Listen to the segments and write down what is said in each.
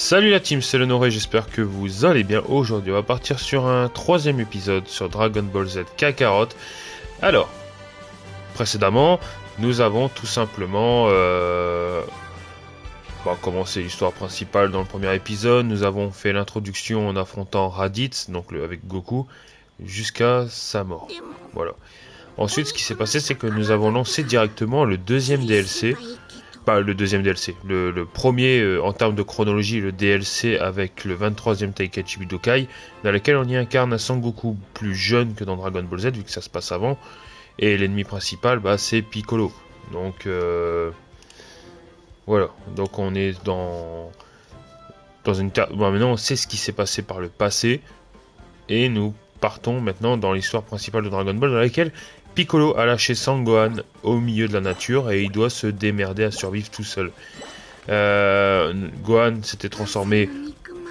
Salut la team, c'est le Noré, j'espère que vous allez bien. Aujourd'hui on va partir sur un troisième épisode sur Dragon Ball Z Kakarot. Alors, précédemment, nous avons tout simplement commencé l'histoire principale dans le premier épisode. Nous avons fait l'introduction en affrontant Raditz, donc avec Goku, jusqu'à sa mort. Voilà. Ensuite, ce qui s'est passé, c'est que nous avons lancé directement le deuxième DLC. Pas le deuxième DLC, le premier en termes de chronologie, le DLC avec le 23e Tenkaichi Budokai, dans lequel on y incarne un Sangoku plus jeune que dans Dragon Ball Z, vu que ça se passe avant, et l'ennemi principal, c'est Piccolo. Donc voilà, donc on est dans une maintenant on sait ce qui s'est passé par le passé, et nous partons maintenant dans l'histoire principale de Dragon Ball, dans laquelle Piccolo a lâché Sangohan au milieu de la nature et il doit se démerder à survivre tout seul. Gohan s'était transformé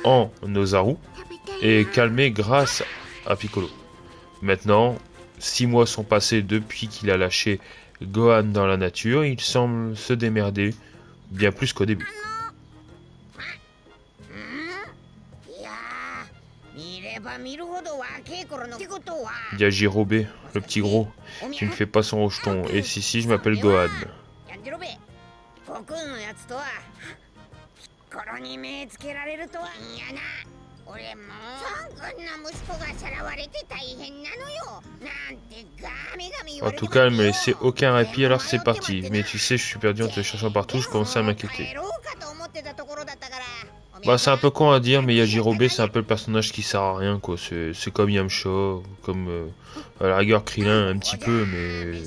en Ozaru et calmé grâce à Piccolo. Maintenant, 6 mois sont passés depuis qu'il a lâché Gohan dans la nature, il semble se démerder bien plus qu'au début. Yajirobe, le petit gros, qui ne fait pas son hocheton. Et si, je m'appelle Gohan. En tout cas, elle me laissait aucun répit, alors c'est parti. Mais tu sais, je suis perdu en te cherchant partout, je commençais à m'inquiéter. C'est un peu con à dire, mais Yajirobe, c'est un peu le personnage qui sert à rien, quoi. C'est comme Yamcha, comme à la rigueur Krillin un petit peu, mais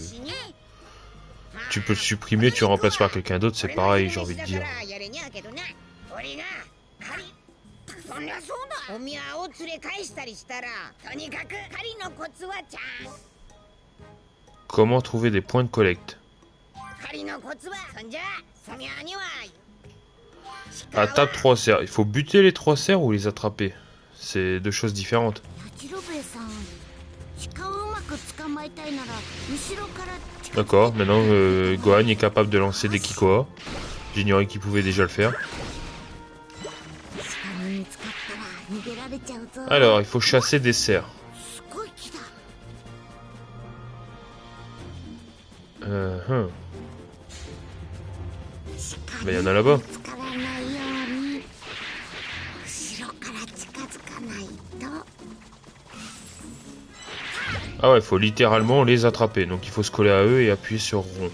tu peux le supprimer, tu le remplaces par quelqu'un d'autre, c'est pareil, j'ai envie de dire. Comment trouver des points de collecte? Tape 3 cerfs. Il faut buter les 3 cerfs ou les attraper? C'est deux choses différentes. D'accord, maintenant Gohan est capable de lancer des Kikoa. J'ignorais qu'il pouvait déjà le faire. Alors, il faut chasser des cerfs. Il y en a là-bas. Ah ouais, il faut littéralement les attraper. Donc il faut se coller à eux et appuyer sur rond.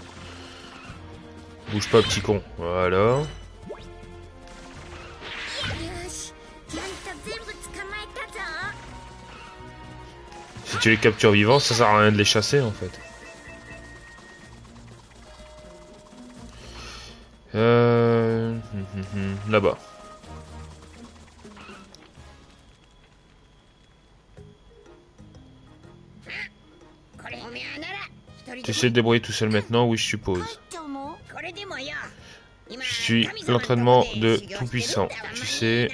Bouge pas, petit con. Voilà. Si tu les captures vivants, ça sert à rien de les chasser en fait. Là-bas. Tu sais te débrouiller tout seul maintenant? Oui, je suppose. Je suis l'entraînement de Tout-Puissant. Tu sais...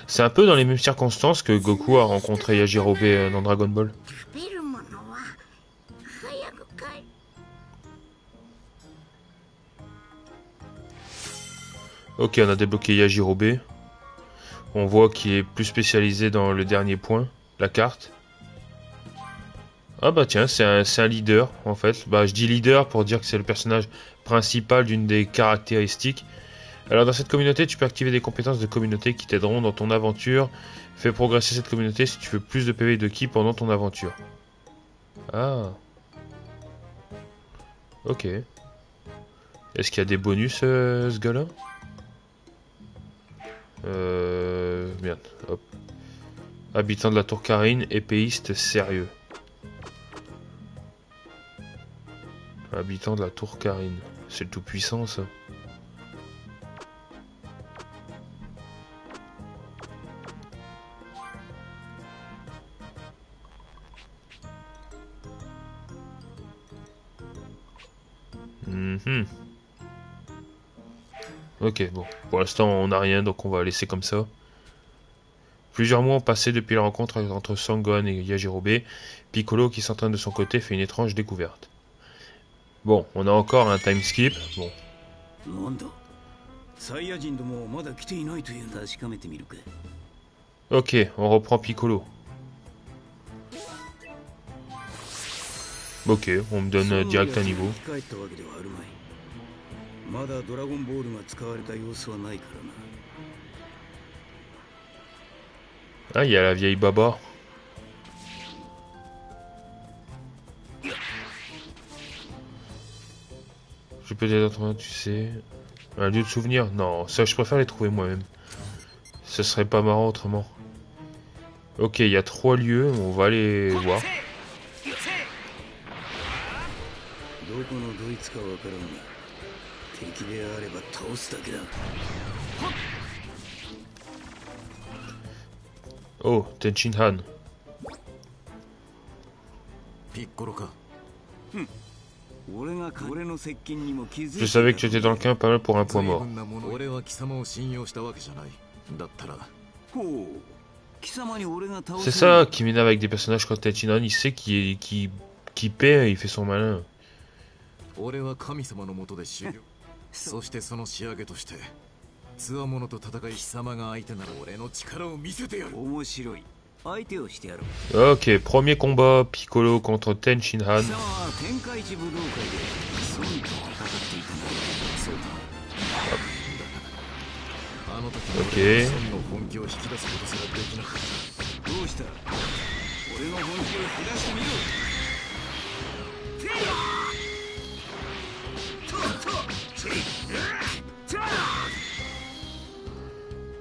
C'est un peu dans les mêmes circonstances que Goku a rencontré Yajirobe dans Dragon Ball. Ok, on a débloqué Yajirobe. On voit qu'il est plus spécialisé dans le dernier point, la carte. Ah bah tiens, c'est un leader en fait. Je dis leader pour dire que c'est le personnage principal d'une des caractéristiques. Alors dans cette communauté, tu peux activer des compétences de communauté qui t'aideront dans ton aventure. Fais progresser cette communauté si tu veux plus de PV de ki pendant ton aventure. Ah. Ok. Est-ce qu'il y a des bonus ce gars-là? Merde, hop. Habitant de la Tour Karine, épéiste sérieux. Habitant de la Tour Karine. C'est le tout-puissant ça. Ok, bon. Pour l'instant, on n'a rien, donc on va laisser comme ça. Plusieurs mois ont passé depuis la rencontre entre Sangohan et Yajirobe. Piccolo, qui s'entraîne de son côté, fait une étrange découverte. Bon, on a encore un time skip. Bon. Ok, on reprend Piccolo. Ok, on me donne direct un niveau. Ah, il y a la vieille Baba. Je peux être, tu sais... Un lieu de souvenir? Non, ça je préfère les trouver moi-même. Ce serait pas marrant autrement. Ok, il y a 3 lieux, on va aller voir. Oh, Tenchin Han. Je savais que tu étais dans le camp pas mal pour un point mort. C'est ça qui m'énerve avec des personnages comme Tenchin Han, il sait qui paie, il fait son malin. Ok, premier combat, Piccolo contre Tenchin Han. Ok.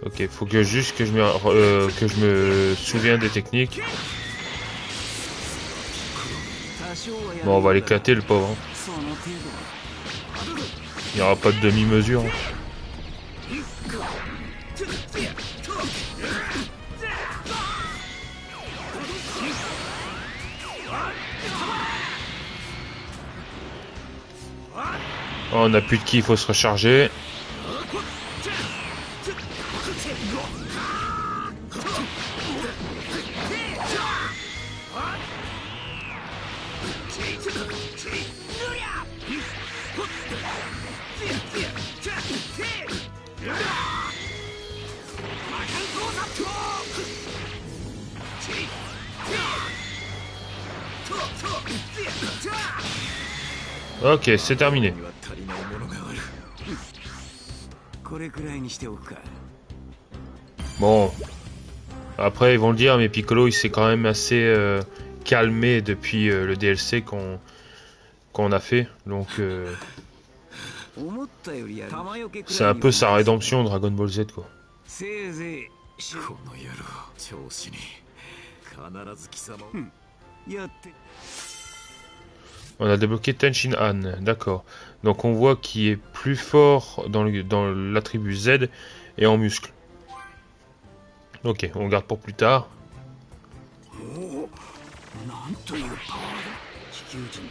Ok, faut que juste que je me souvienne des techniques. Bon, on va l'éclater le pauvre. Il n'y aura pas de demi-mesure. Oh, on n'a plus de ki, il faut se recharger. Ok, c'est terminé. Bon. Après, ils vont le dire, mais Piccolo, il s'est quand même assez calmé depuis le DLC qu'on a fait. Donc, c'est un peu sa rédemption, Dragon Ball Z, quoi. On a débloqué Tenchin Han, d'accord. Donc on voit qu'il est plus fort dans l'attribut Z et en muscle. Ok, on garde pour plus tard.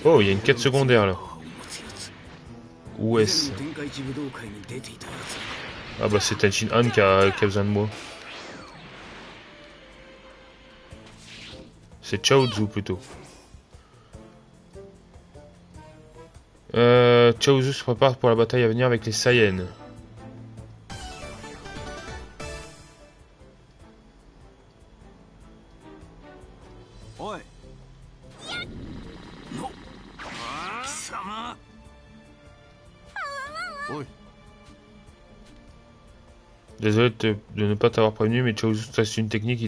Oh, il y a une quête secondaire là. Où est-ce? Ah bah c'est Tenchin Han qui a besoin de moi. C'est Chaozu plutôt. Chaozu se prépare pour la bataille à venir avec les Saiyans. Désolé de ne pas t'avoir prévenu, mais Chaozu teste une technique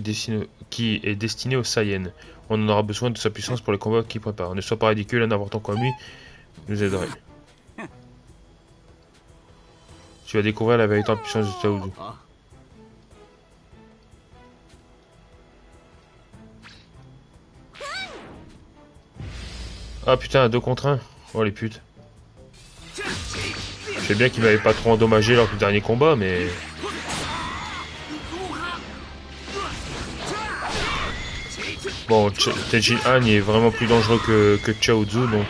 qui est destinée aux Saiyans. On en aura besoin de sa puissance pour les combats qu'il prépare. Ne sois pas ridicule, un important comme lui nous aiderait. Tu vas découvrir la véritable puissance de Chaozu. Ah putain, 2 contre 1. Oh les putes. Je sais bien qu'il m'avait pas trop endommagé lors du dernier combat, mais... Bon, Tenchin Han est vraiment plus dangereux que Chaozu, donc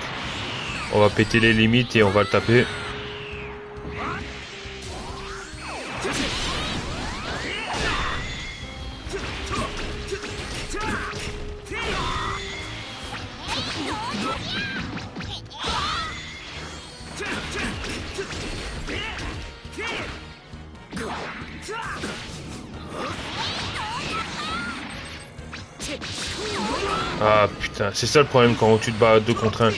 on va péter les limites et on va le taper. Ah putain, c'est ça le problème quand tu te bats à 2 contre 1.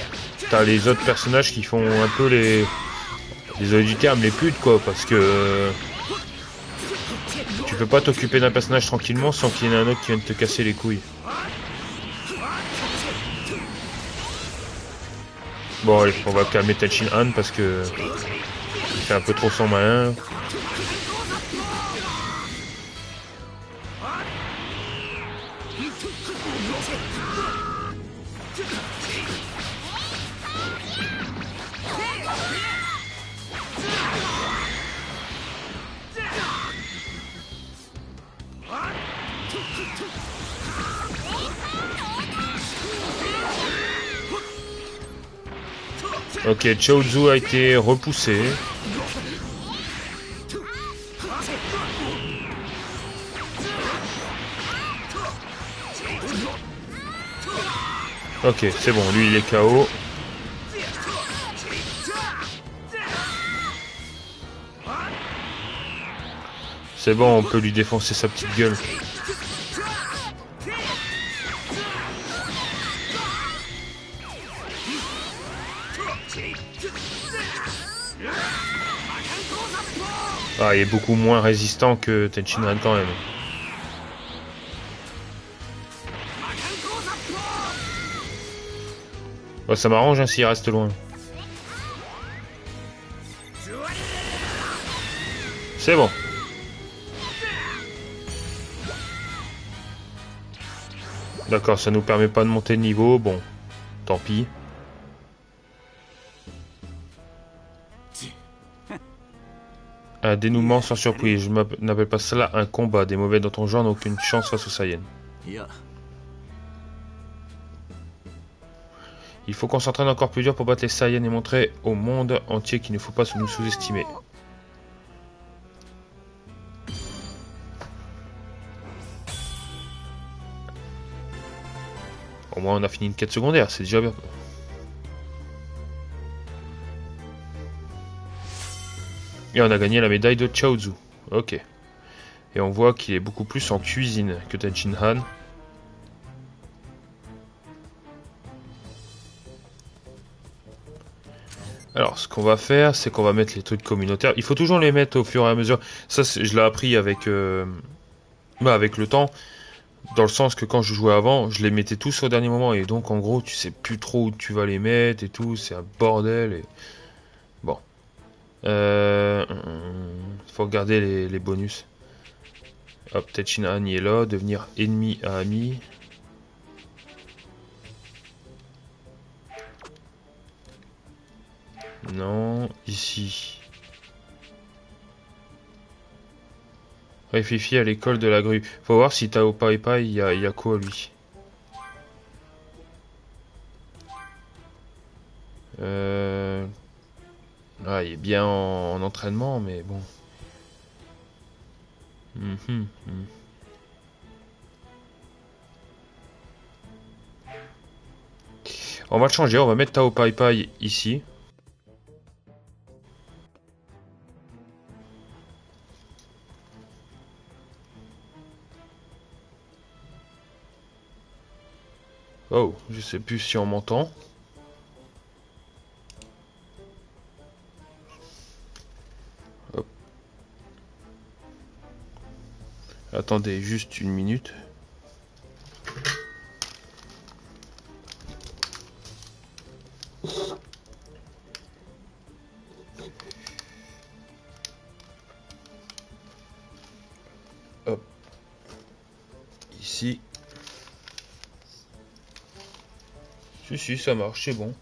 T'as les autres personnages qui font un peu les... Désolé du terme, les putes quoi, parce que... tu peux pas t'occuper d'un personnage tranquillement sans qu'il y en ait un autre qui vienne te casser les couilles. Bon allez, on va calmer Tenshin Han parce que... il fait un peu trop son malin. Ok, Chaozu a été repoussé. Ok, c'est bon, lui il est KO. C'est bon, on peut lui défoncer sa petite gueule. Ah, il est beaucoup moins résistant que Tenshin Han quand même. Bah, ça m'arrange hein, s'il reste loin. C'est bon. D'accord, ça nous permet pas de monter de niveau. Bon, tant pis. Un dénouement sans surprise. Je n'appelle pas cela un combat. Des mauvais dans ton genre n'ont aucune chance face aux Saiyans. Il faut qu'on s'entraîne encore plus dur pour battre les Saiyans et montrer au monde entier qu'il ne faut pas nous sous-estimer. Au moins on a fini une quête secondaire, c'est déjà bien. Et on a gagné la médaille de Chaozu. Ok. Et on voit qu'il est beaucoup plus en cuisine que Tenshin Han. Alors, ce qu'on va faire, c'est qu'on va mettre les trucs communautaires. Il faut toujours les mettre au fur et à mesure. Ça, je l'ai appris avec, avec le temps. Dans le sens que quand je jouais avant, je les mettais tous au dernier moment. Et donc, en gros, tu sais plus trop où tu vas les mettre et tout. C'est un bordel. Et... bon. Faut regarder les bonus. Hop, Tenshin Han est là. Devenir ennemi à ami. Non, ici. Réfléchis à l'école de la grue. Faut voir si Tao Pai Pai, il y a quoi lui. Ah, il est bien en entraînement, mais bon. On va le changer, on va mettre Tao Pai Pai ici. Oh, je sais plus si on m'entend. Hop. Attendez juste une minute. Hop. Ici. Si, ça marche, c'est bon.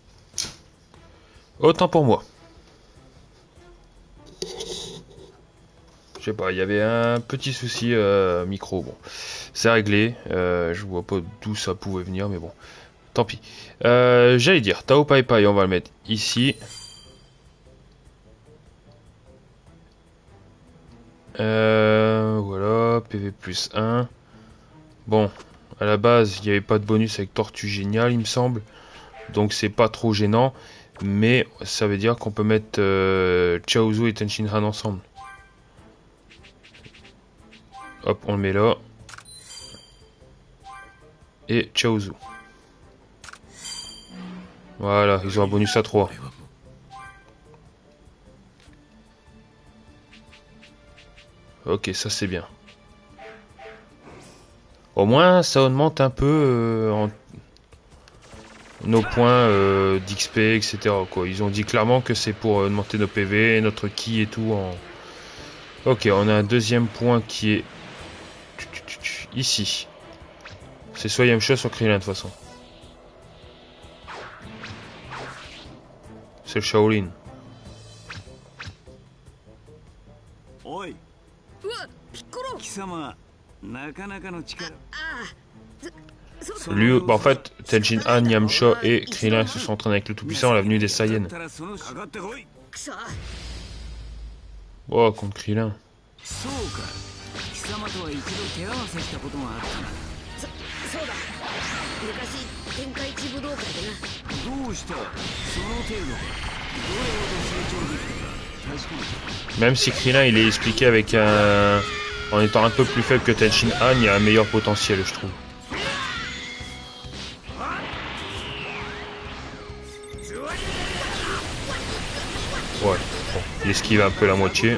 Autant pour moi. Je sais pas, il y avait un petit souci micro. Bon, c'est réglé. Je vois pas d'où ça pouvait venir, mais bon, tant pis. J'allais dire, Tao Pai Pai, on va le mettre ici. Voilà, PV plus 1. Bon, à la base, il n'y avait pas de bonus avec Tortue Géniale, il me semble. Donc c'est pas trop gênant. Mais ça veut dire qu'on peut mettre Chaozu et Tenshin Han ensemble. Hop, on le met là. Et Chaozu. Voilà, ils ont un bonus à 3. Ok, ça c'est bien. Au moins, ça augmente un peu nos points d'XP, etc. Quoi. Ils ont dit clairement que c'est pour augmenter nos PV, notre ki et tout. Ok, on a un deuxième point qui est ici. C'est soit Yamcha, soit Krillin de toute façon. C'est le Shaolin. Lui, bah en fait, Tenshin Han, Yamcha et Krillin se sont entraînés avec le Tout-Puissant à l'avenue des Saiyans. Oh, contre Krillin. Même si Krillin il est expliqué avec un... En étant un peu plus faible que Tenshin Han, il y a un meilleur potentiel, je trouve. Ouais, bon, il esquive un peu la moitié.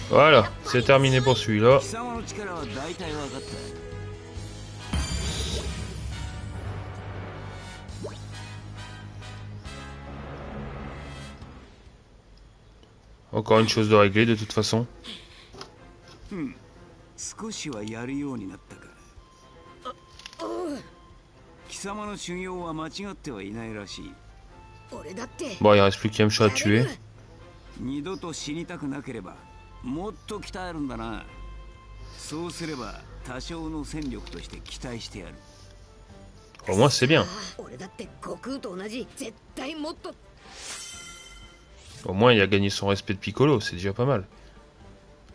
Voilà, c'est terminé pour celui-là. Encore une chose de régler de toute façon. Bon, il reste plus qu'Yamcha à tuer. Au moins c'est bien. Au moins il a gagné son respect de Piccolo, c'est déjà pas mal.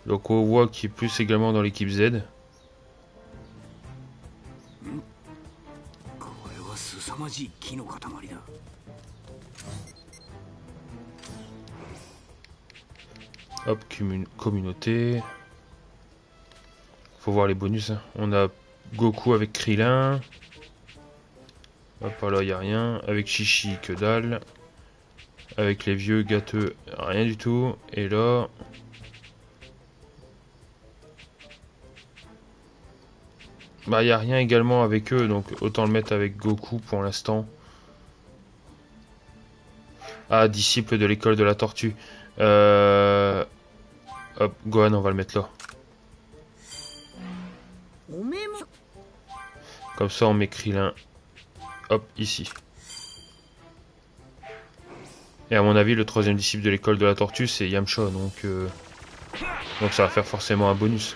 Donc on voit qu'il est plus également dans l'équipe Z. Hop, communauté. Faut voir les bonus. Hein. On a Goku avec Krillin. Hop, là, il n'y a rien. Avec Chichi, que dalle. Avec les vieux gâteux, rien du tout. Et là... Bah, il n'y a rien également avec eux, donc autant le mettre avec Goku pour l'instant. Ah, disciple de l'école de la tortue. Hop, Gohan, on va le mettre là. Comme ça, on met Krillin. Hop, ici. Et à mon avis, le troisième disciple de l'école de la tortue, c'est Yamcha, donc ça va faire forcément un bonus.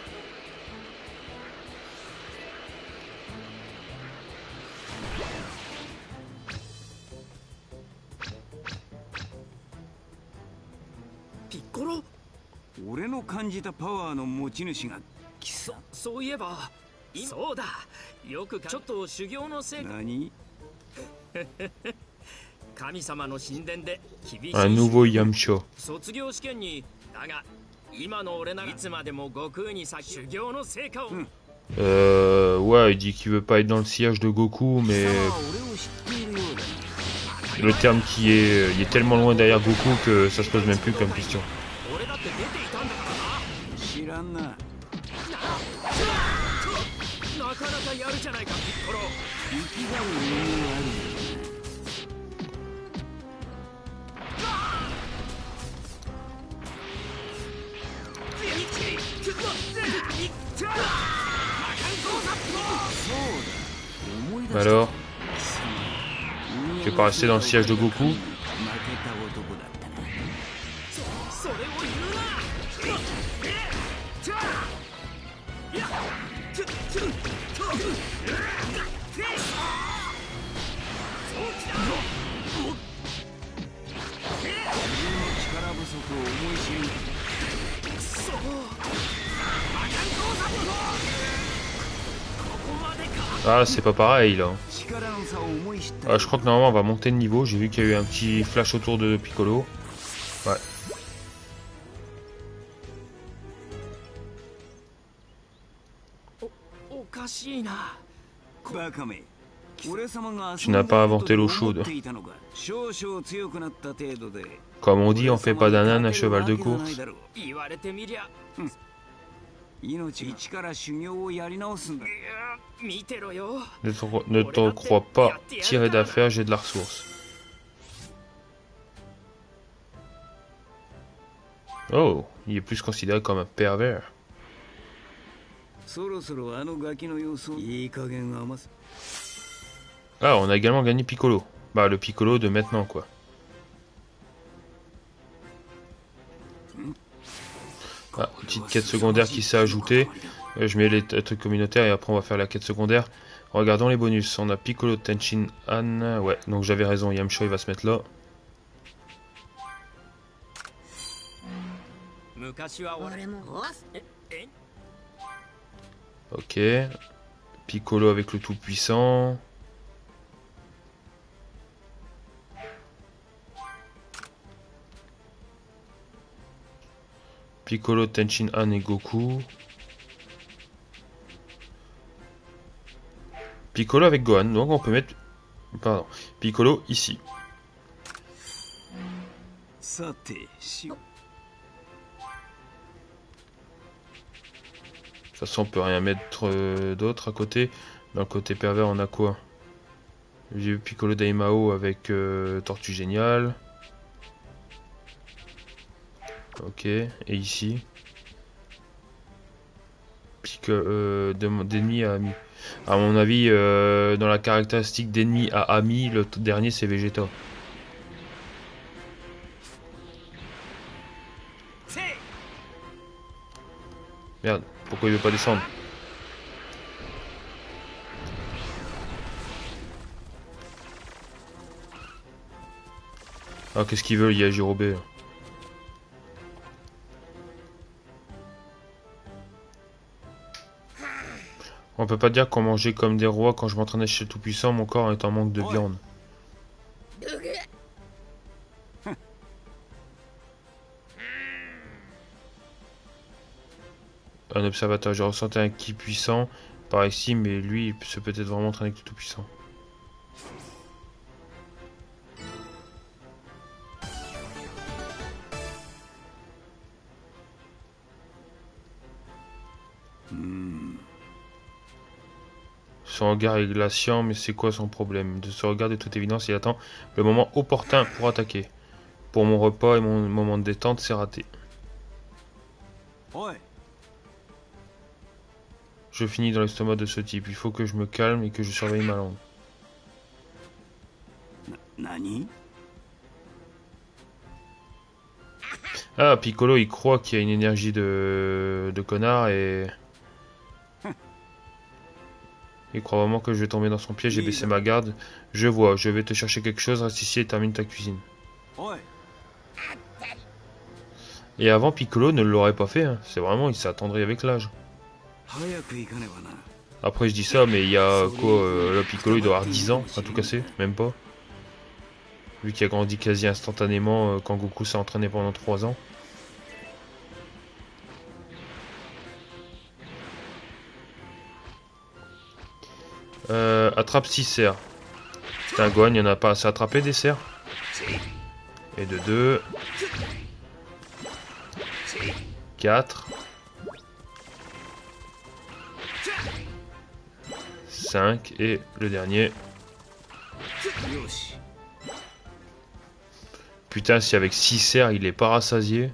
Un nouveau Yamcha. Ouais, il dit qu'il veut pas être dans le sillage de Goku, mais le terme qui est, il est tellement loin derrière Goku que ça se pose même plus comme question. Alors, tu veux pas rester dans le siège de Goku? Ah, c'est pas pareil là. Ah, je crois que normalement on va monter de niveau. J'ai vu qu'il y a eu un petit flash autour de Piccolo. Ouais. Tu n'as pas inventé l'eau chaude. Comme on dit, on fait pas d'un âne un cheval de course. Ne t'en crois pas. Tirer d'affaire, j'ai de la ressource. Oh, il est plus considéré comme un pervers. Ah, on a également gagné Piccolo. Bah, le Piccolo de maintenant, quoi. Ah, petite quête secondaire qui s'est ajoutée. Je mets les trucs communautaires et après on va faire la quête secondaire. Regardons les bonus. On a Piccolo, Tenchin, Han. Ouais, donc j'avais raison. Yamcha il va se mettre là. Ok. Piccolo avec le tout-puissant. Piccolo, Tenchin, Han et Goku. Piccolo avec Gohan. Donc on peut mettre... Pardon. Piccolo ici. De toute façon on peut rien mettre d'autre à côté. Dans le côté pervers on a quoi? J'ai eu Piccolo Daimao avec Tortue Géniale. Ok, et ici d'ennemi à ami. À mon avis, dans la caractéristique d'ennemi à ami, le dernier c'est Vegeta. Merde, pourquoi il veut pas descendre? Ah, qu'est-ce qu'il veut, il y a Jirobé. On peut pas dire qu'on mangeait comme des rois quand je m'entraînais chez le Tout-Puissant, mon corps est en manque de viande. Un observateur, j'ai ressenti un ki puissant par ici, mais lui, il se peut être vraiment entraîné avec le Tout-Puissant. Son regard est glaciant, mais c'est quoi son problème? De ce regard, de toute évidence, il attend le moment opportun pour attaquer. Pour mon repas et mon moment de détente, c'est raté. Je finis dans l'estomac de ce type. Il faut que je me calme et que je surveille ma langue. Ah, Piccolo, il croit qu'il y a une énergie de connard et... Il croit vraiment que je vais tomber dans son piège et baisser ma garde. Je vois, je vais te chercher quelque chose, reste ici et termine ta cuisine. Et avant, Piccolo ne l'aurait pas fait, hein. C'est vraiment, il s'est attendri avec l'âge. Après, je dis ça, mais il y a quoi là, Piccolo, il doit avoir 10 ans, à tout casser, même pas. Vu qu'il a grandi quasi instantanément quand Goku s'est entraîné pendant 3 ans. Attrape 6 cerfs. Putain, Gohan, il y en a pas assez attrapé des cerfs. Et de 2. 4. 5. Et le dernier. Putain, si avec 6 cerfs, il est pas rassasié.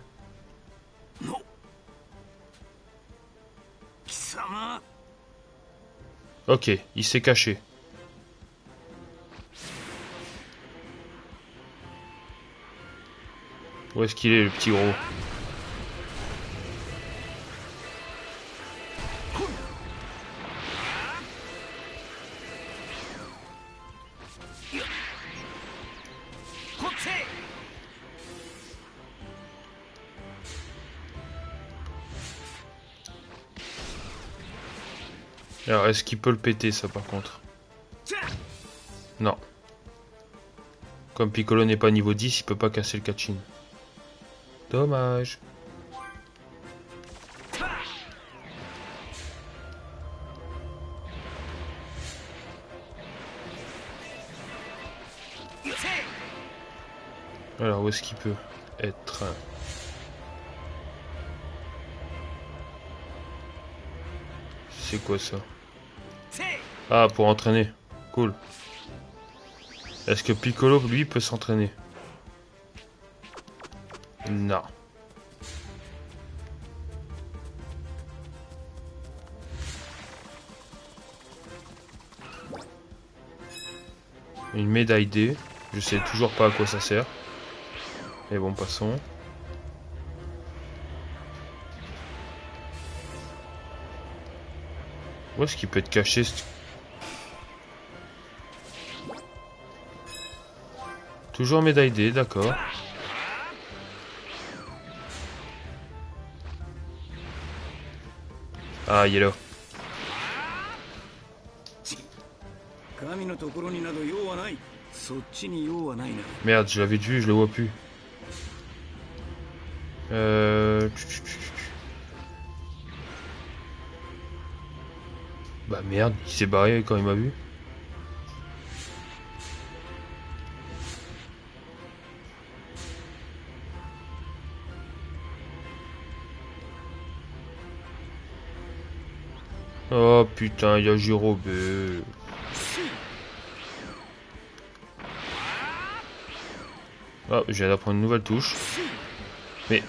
Ok, il s'est caché. Où est-ce qu'il est, le petit gros? Alors, est-ce qu'il peut le péter, ça, par contre? Non. Comme Piccolo n'est pas niveau 10, il peut pas casser le Kachin. Dommage. Alors, où est-ce qu'il peut être? C'est quoi ça? Ah, pour entraîner. Cool. Est-ce que Piccolo, lui, peut s'entraîner? Non. Une médaille D. Je sais toujours pas à quoi ça sert. Mais bon, passons. Où est-ce qu'il peut être caché Toujours médaille D, d'accord. Ah, il est là. Merde, je l'avais vu, je le vois plus. Bah merde, il s'est barré quand il m'a vu. Oh putain, il y a Jirobe. Ah, je viens d'apprendre une nouvelle touche. Mais...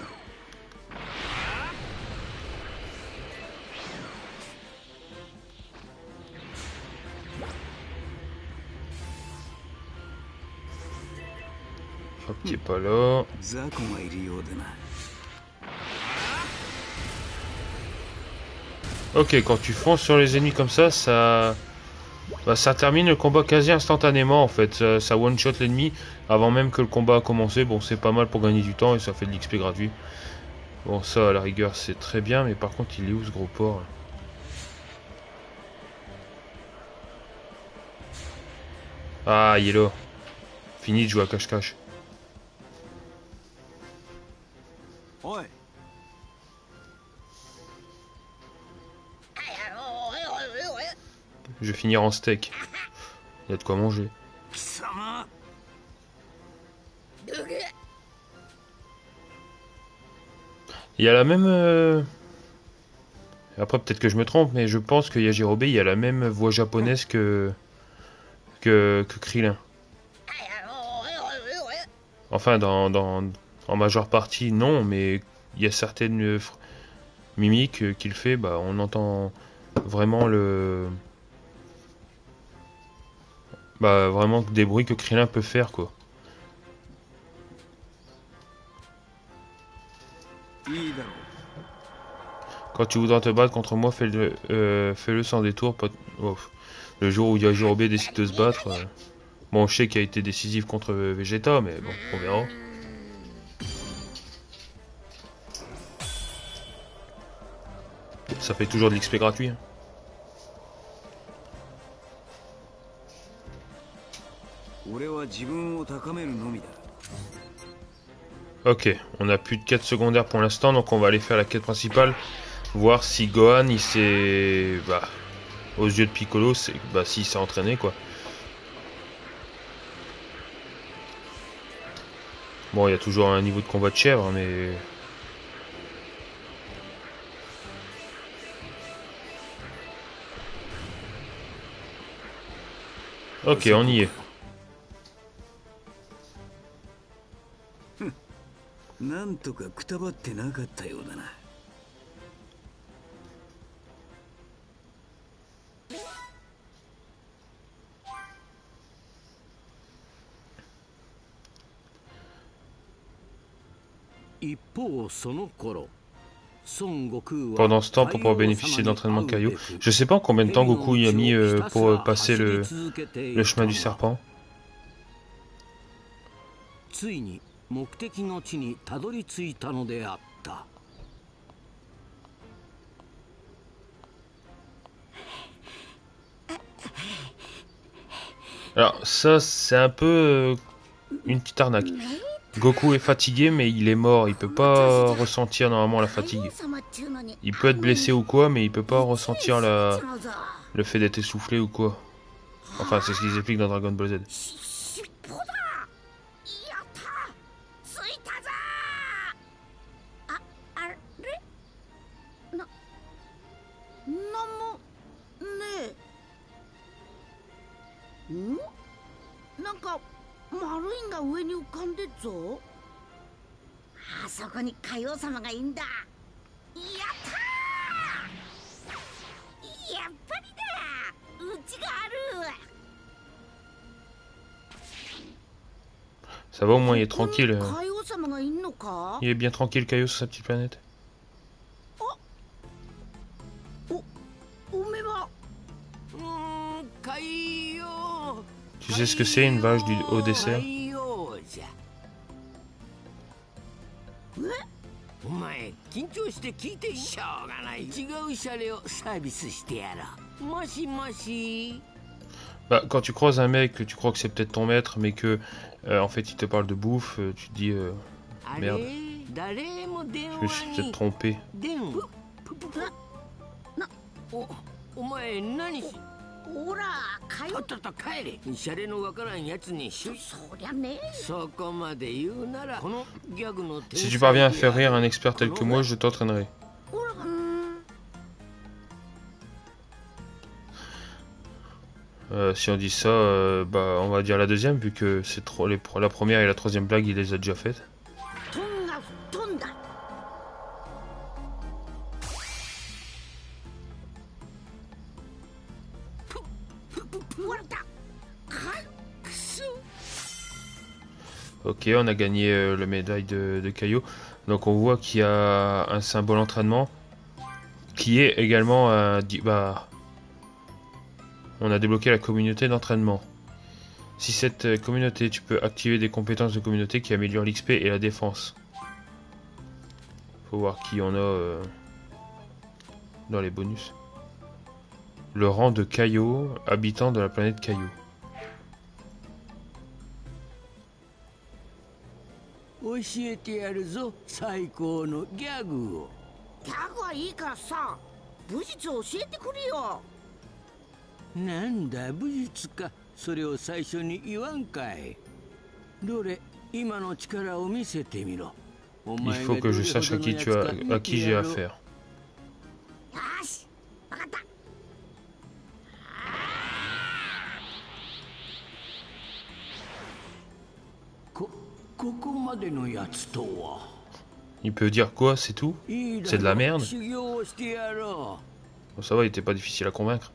Hop, t'es pas là. Ok, quand tu fonces sur les ennemis comme ça... Bah, ça termine le combat quasi instantanément en fait. Ça one-shot l'ennemi avant même que le combat a commencé. Bon, c'est pas mal pour gagner du temps et ça fait de l'XP gratuit. Bon, ça à la rigueur c'est très bien, mais par contre il est où ce gros porc là? Ah, il est là. Fini de jouer à cache-cache. Je vais finir en steak. Il y a de quoi manger. Il y a la même... Après peut-être que je me trompe, mais je pense que Yajirobe il y a la même voix japonaise que Krillin. Enfin, en majeure partie, non, mais il y a certaines mimiques qu'il fait, bah, on entend vraiment bah, vraiment des bruits que Krillin peut faire, quoi. Quand tu voudras te battre contre moi, fais-le sans détour. Oh. Le jour où Yajirobe décide de se battre... Bon, je sais qu'il a été décisif contre Vegeta, mais bon, on verra. Ça fait toujours de l'XP gratuit. Hein. Ok, on a plus de quête secondaire pour l'instant, donc on va aller faire la quête principale. Voir si Gohan, il s'est... Bah, aux yeux de Piccolo, bah, s'il s'est entraîné, quoi. Bon, il y a toujours un niveau de combat de chèvre, mais... Ok, on y est. Pendant ce temps, pour pouvoir bénéficier d'entraînement de Kaio. Je sais pas en combien de temps Goku y a mis pour passer le chemin du serpent. Alors ça, c'est un peu une petite arnaque. Goku est fatigué, mais il est mort. Il peut pas ressentir normalement la fatigue. Il peut être blessé ou quoi, mais il peut pas ressentir le fait d'être essoufflé ou quoi. Enfin, c'est ce qu'ils expliquent dans Dragon Ball Z. 尻尾だ。やった。ついたぞ。あれなんもねえ。ん？なんか丸いんが上に浮かんでっぞ。あそこに海王様がいんだ。やったー。やっぱりだ。うちがある。 Ça va au moins, il est tranquille. 海王様がいんのか？ Il est bien tranquille, Caillou, sur sa petite planète. おめは。海王。 Tu sais ce que c'est une vache au dessert? お前緊張して聞いてしょうがない。違うシャレをサービスしてやろう。もしもし。 Bah, quand tu croises un mec, que tu crois que c'est peut-être ton maître, mais que en fait il te parle de bouffe, tu te dis merde, je me suis peut-être trompé. お前何し。ほら、海王。とっとと帰れ。シャレのわからんやつにそりゃね。そこまで言うならこのギャグの。 Si tu parviens à faire rire un expert tel que moi, je t'entraînerai. Si on dit ça, bah on va dire la deuxième vu que c'est trop la première et la troisième blague il les a déjà faites. Ok, on a gagné la médaille de Caillou. Donc on voit qu'il y a un symbole entraînement qui est également un... Bah, on a débloqué la communauté d'entraînement. Si cette communauté, tu peux activer des compétences de communauté qui améliorent l'XP et la défense. Faut voir qui on a dans les bonus. Le rang de Caillou, habitant de la planète Caillou. 教えてやるぞ最高のギャグを。ギャグはいいからさ、武術を教えてくれよ。なんだ武術か。それを最初に言わんかい。どれ今の力を見せてみろ。 Il faut que je sache à qui j'ai affaire. よし、わかった。 Il peut dire quoi, c'est tout? C'est de la merde? Bon, ça va, il était pas difficile à convaincre.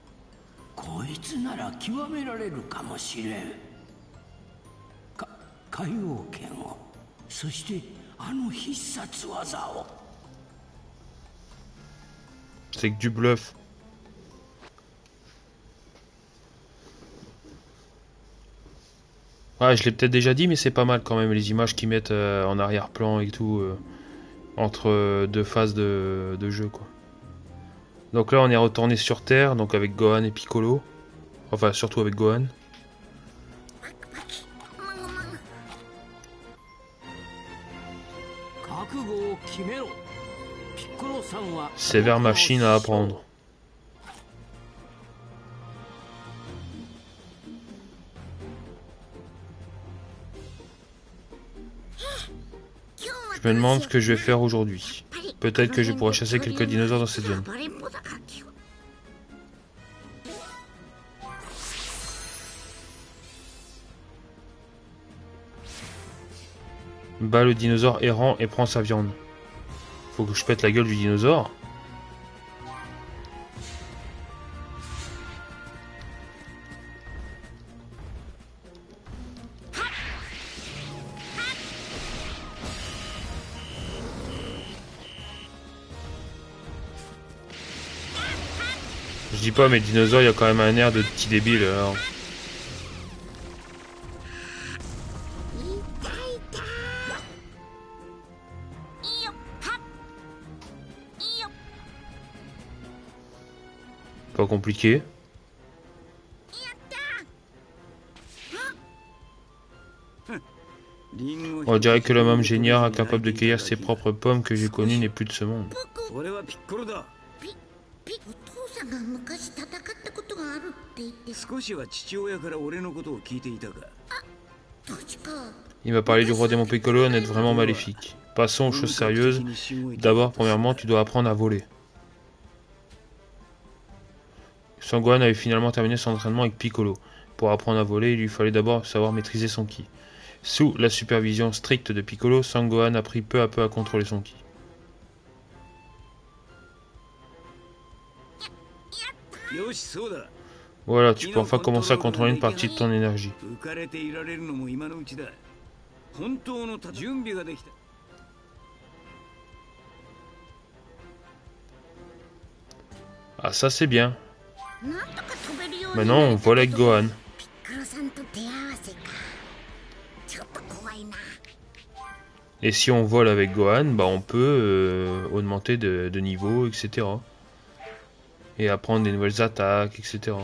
C'est que du bluff. Ouais, je l'ai peut-être déjà dit, mais c'est pas mal quand même les images qu'ils mettent en arrière-plan et tout entre deux phases de jeu quoi. Donc là on est retourné sur Terre, donc avec Gohan et Piccolo. Enfin surtout avec Gohan. Sévère machine à apprendre. Je me demande ce que je vais faire aujourd'hui. Peut-être que je pourrai chasser quelques dinosaures dans cette zone. Bat le dinosaure errant et prend sa viande. Faut que je pète la gueule du dinosaure. Je dis pas, mais le dinosaure, il y a quand même un air de petit débile. Alors. Pas compliqué. On dirait que l'homme ingénieur incapable de cueillir ses propres pommes que j'ai connu n'est plus de ce monde. 俺はピッコロだ。お父さんが昔戦ったことがあるって言って少しは父親から俺のことを聞いていたか。確か Il m'a parlé du roi démon Piccolo, un être vraiment maléfique. Passons aux choses sérieuses. D'abord, premièrement, tu dois apprendre à voler. Son Gohan avait finalement terminé son entraînement avec Piccolo. Pour apprendre à voler, il lui fallait d'abord savoir maîtriser son ki. Sous la supervision stricte de Piccolo, Son Gohan apprit peu à peu à contrôler son ki. Voilà, tu peux enfin commencer à contrôler une partie de ton énergie. Ah, ça c'est bien. なんとか飛べるように Maintenant, on vole avec Gohan. ピッコロさんと手合わせかちょっと怖いな Et si on vole avec Gohan, bah on peut augmenter de niveau, etc. Et apprendre des nouvelles attaques, etc.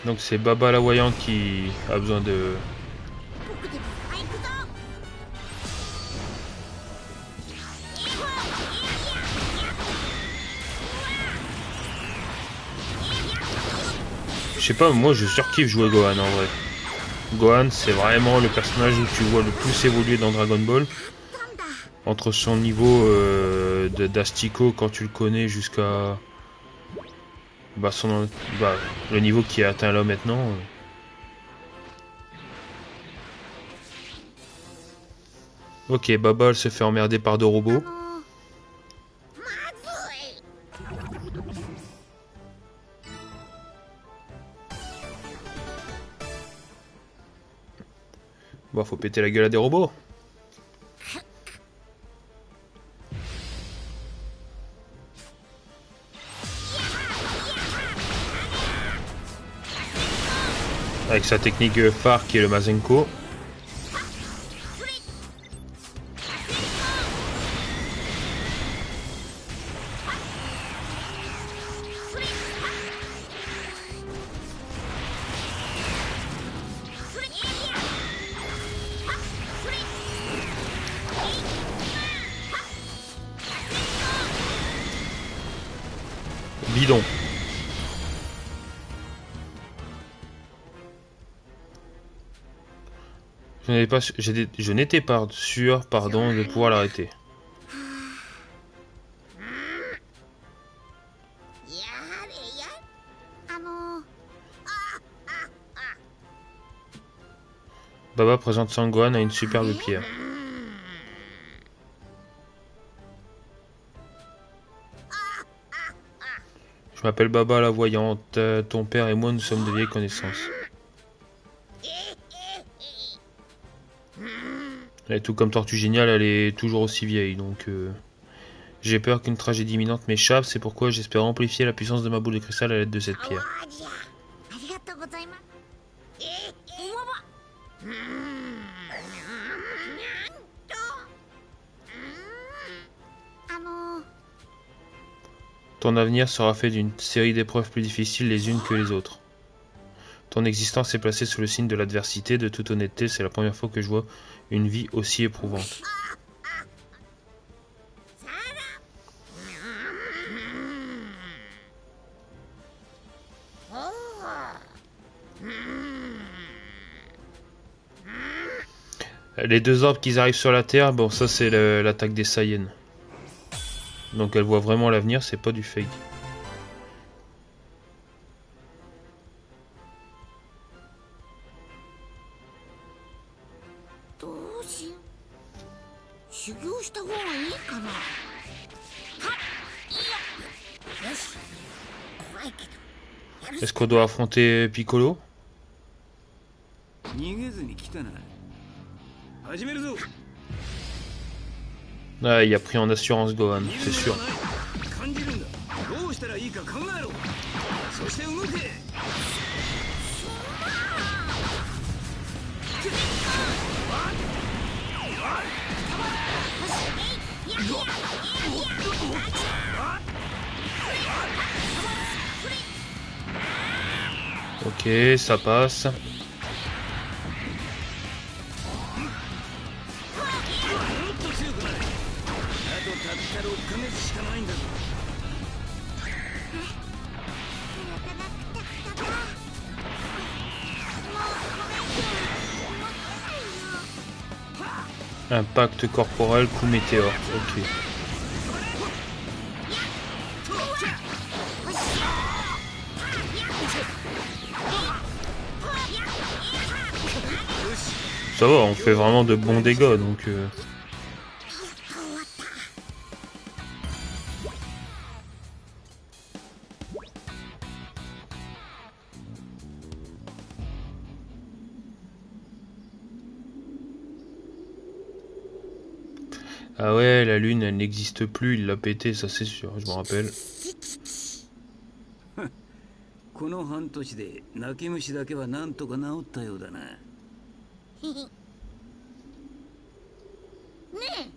Donc c'est Baba la voyante qui a besoin de... 僕で行くぞ Je sais pas, moi je surkiffe jouer Gohan en vrai. Gohan c'est vraiment le personnage où tu vois le plus évoluer dans Dragon Ball. Entre son niveau d'Astico quand tu le connais jusqu'à... le niveau qui a atteint là maintenant. Ok, Baba elle se fait emmerder par deux robots. まずい Bah faut péter la gueule à des robots. Avec sa technique phare qui est le Mazenko. Bidon. Je n'étais pas sûr, pardon, de pouvoir l'arrêter. やれやBaba présente Son Gohan à une superbe pierre. Je m'appelle Baba la voyante. Ton père et moi nous sommes de vieilles connaissances. Et tout comme Tortue Géniale, elle est toujours aussi vieille, donc j'ai peur qu'une tragédie imminente m'échappe, c'est pourquoi j'espère amplifier la puissance de ma boule de cristal à l'aide de cette pierre. ありがとうございますうわわTon avenir sera fait d'une série d'épreuves plus difficiles les unes que les autres. Ton existence est placée sous le signe de l'adversité, de toute honnêteté, c'est la première fois que je vois une vie aussi éprouvante. Les deux orbes qui arrivent sur la Terre, bon ça c'est l'attaque des Saiyans. Donc elle voit vraiment l'avenir, c'est pas du fake. Est-ce qu'on doit affronter Piccolo? Ah, il a pris en assurance Gohan, c'est sûr. Ok, ça passe. Impact corporel, coup météore. Ok. Ça va, on fait vraiment de bons dégâts donc. Ah ouais, la lune elle n'existe plus, il l'a pété, ça c'est sûr, je me rappelle. この半年で泣き虫だけはなんとか治ったようだな。ねえ、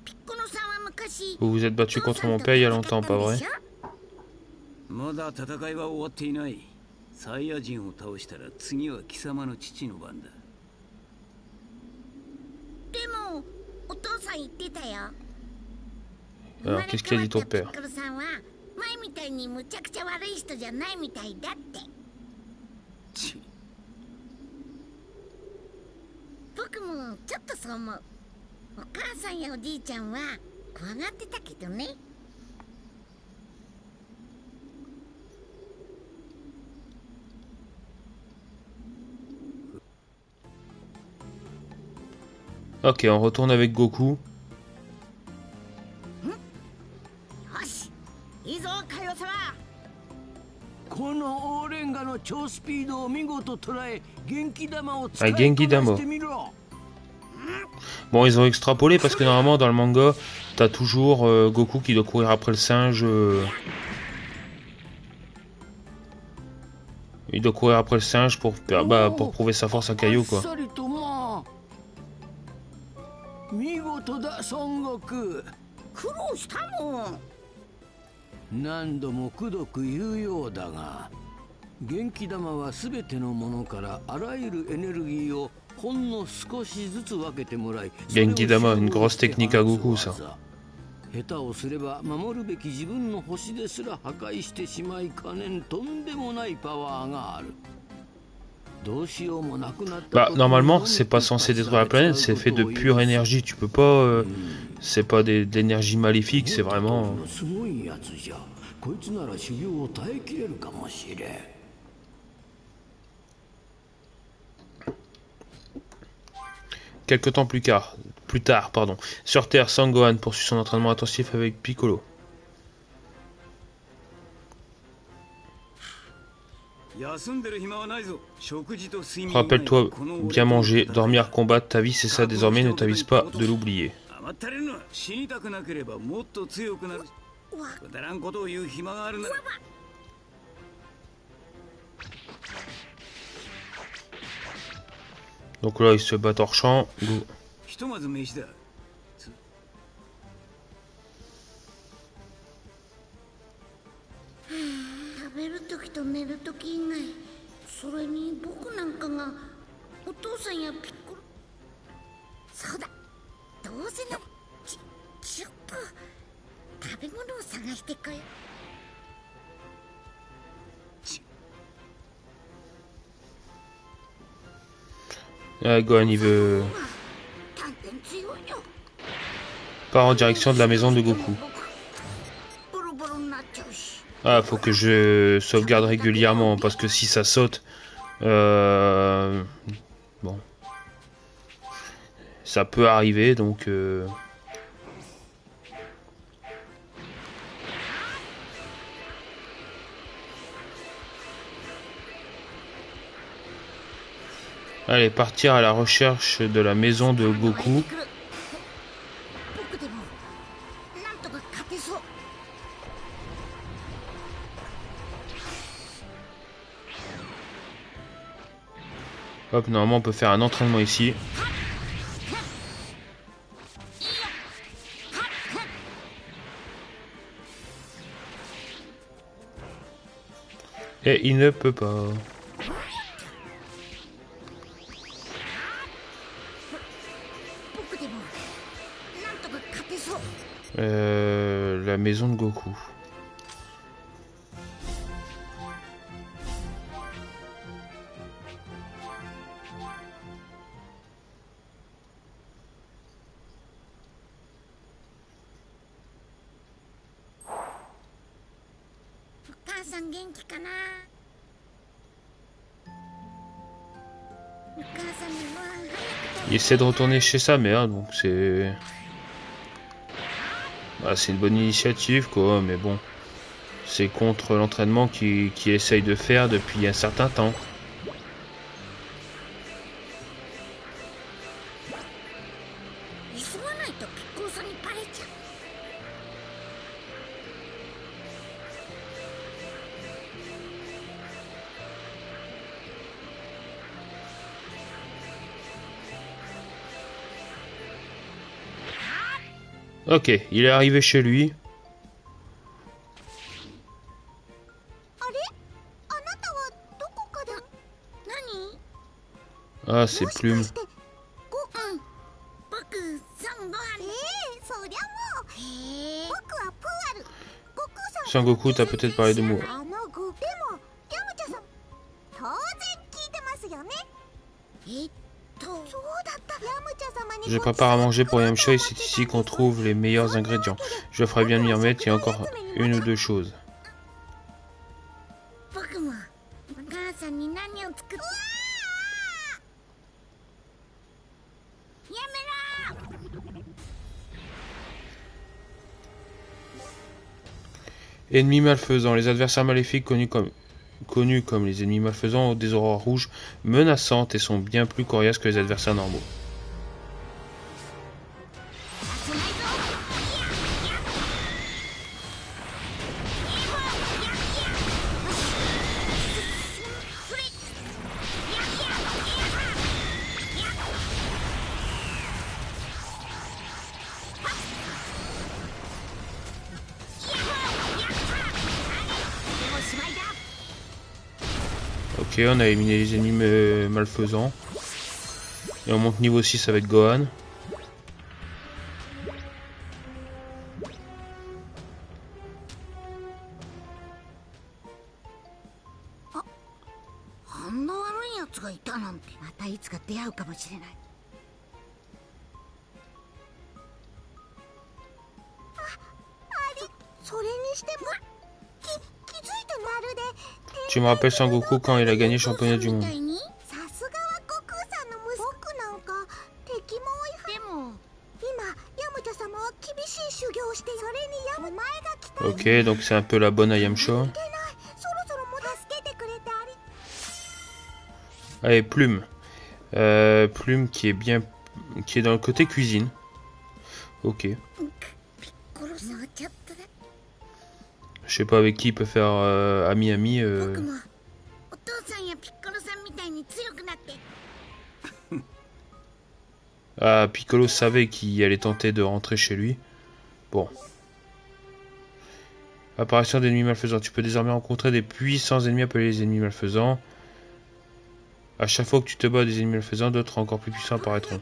ピッコロさんは昔 Vous vous êtes battu contre mon père il y a longtemps, pas vrai? まだ戦いは終わっていない。サイヤ人を倒したら次は貴様の父の番だ。でもお父さん言ってたよ。 Alors, qu'est-ce qu'a dit ton père? ピッコロさんは前みたいにむちゃくちゃ悪い人じゃないみたいだって。僕もちょっとそう思う。お母さんやおじいちゃんは怖がってたけどね。 Ok, on retourne avec Goku. よし、いいぞカイオ様。このオーレンガの超スピードを見事捉え、元気玉を使い Ah, こ Genki な Dama. してみろ。 Bon, ils ont extrapolé parce que normalement dans le manga, t'as toujours Goku qui doit courir après le singe. Il doit courir après le singe pour prouver sa force à Kaio quoi. 見事だ孫悟空。苦労したもん。何度もくどく言うようだが、元気玉はすべてのものからあらゆるエネルギーをほんの少しずつ分けてもらい、元気玉, une grosse technique à Goku ça. 下手をすれば守るべき自分の星ですら破壊してしまいかねんとんでもないパワーがある。 Bah normalement c'est pas censé détruire la planète, c'est fait de pure énergie, tu peux pas... c'est pas de l'énergie maléfique, c'est vraiment... Quelque temps plus tard, pardon, sur Terre, Sangohan poursuit son entraînement intensif avec Piccolo. Rappelle-toi, bien manger, dormir, combattre, ta vie c'est ça désormais, ne t'avise pas de l'oublier. Donc là, ils se battent hors champ. Go. 食べる時と寝る時以外、それに僕なんかがお父さんやピッコロ、そうだ、どうせならちょっと食べ物を探してこよう。Ah, Gohan il veut... part en direction de la maison de Goku. Ah, faut que je sauvegarde régulièrement parce que si ça saute, bon, ça peut arriver donc. Allez, partir à la recherche de la maison de Goku. Hop, normalement on peut faire un entraînement ici. Et il ne peut pas. La maison de Goku. Il essaie de retourner chez sa mère, donc c'est... Bah, c'est une bonne initiative, quoi, mais bon. C'est contre l'entraînement qu'il essaye de faire depuis un certain temps. Ok, il est arrivé chez lui. Ah, c'est Plume. Sangoku, t'as peut-être parlé de moi. Je prépare à manger pour Yamcha et c'est ici qu'on trouve les meilleurs ingrédients. Je ferai bien de m'y remettre, il y a encore une ou deux choses. Ennemis malfaisants. Les adversaires maléfiques connus comme les ennemis malfaisants ont des aurores rouges menaçantes et sont bien plus coriaces que les adversaires normaux. Ok, on a éliminé les ennemis malfaisants. Et on monte niveau 6 avec Gohan. Tu me rappelles Sangoku quand il a gagné championnat du monde. Ok, donc c'est un peu la bonne à Yamcha. Allez, Plume. Plume qui est dans le côté cuisine. Ok. Je sais pas avec qui il peut faire ami-ami. Ah, Piccolo savait qu'il allait tenter de rentrer chez lui. Bon. Apparition d'ennemis malfaisants. Tu peux désormais rencontrer des puissants ennemis appelés les ennemis malfaisants. À chaque fois que tu te bats des ennemis malfaisants, d'autres encore plus puissants apparaîtront.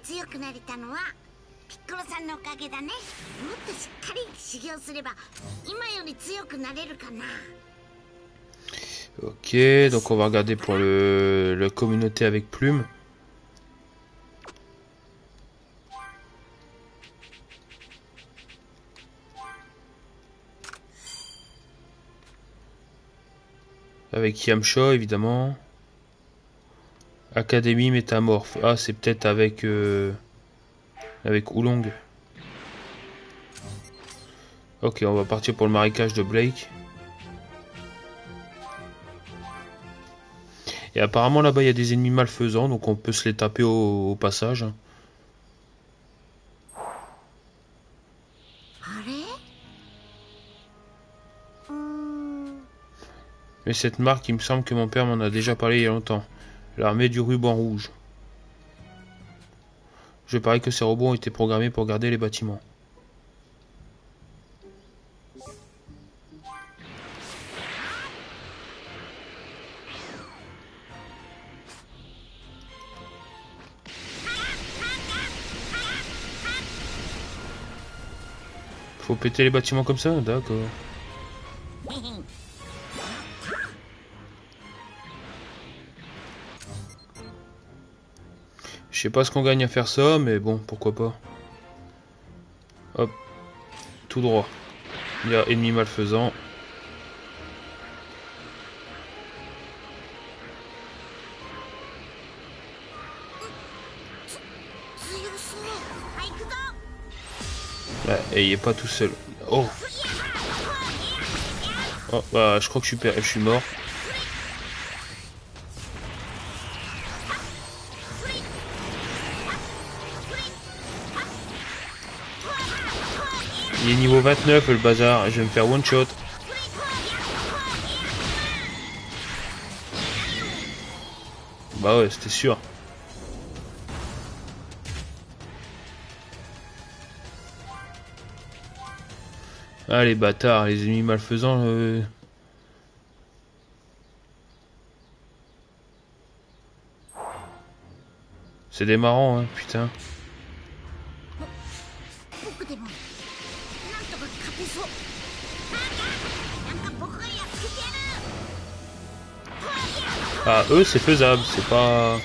Ok, donc on va regarder pour la communauté avec Plume. Avec Yamcha évidemment. Académie métamorphe. Ah, c'est peut-être avec Oolong. Ok, on va partir pour le marécage de Blake. Et apparemment là-bas il y a des ennemis malfaisants, donc on peut se les taper au passage. Mais cette marque, il me semble que mon père m'en a déjà parlé il y a longtemps. L'armée du ruban rouge. Je parie que ces robots ont été programmés pour garder les bâtiments. Faut péter les bâtiments comme ça? D'accord. Je sais pas ce qu'on gagne à faire ça, mais bon, pourquoi pas. Hop. Tout droit. Il y a ennemi malfaisant. Ouais, et il est pas tout seul. Oh. Oh, bah, je crois que je suis mort. Il est niveau 29 le bazar, je vais me faire one shot. Bah ouais, c'était sûr. Ah les bâtards, les ennemis malfaisants. C'est des marrants, hein, putain. Ah, eux, c'est faisable, c'est pas...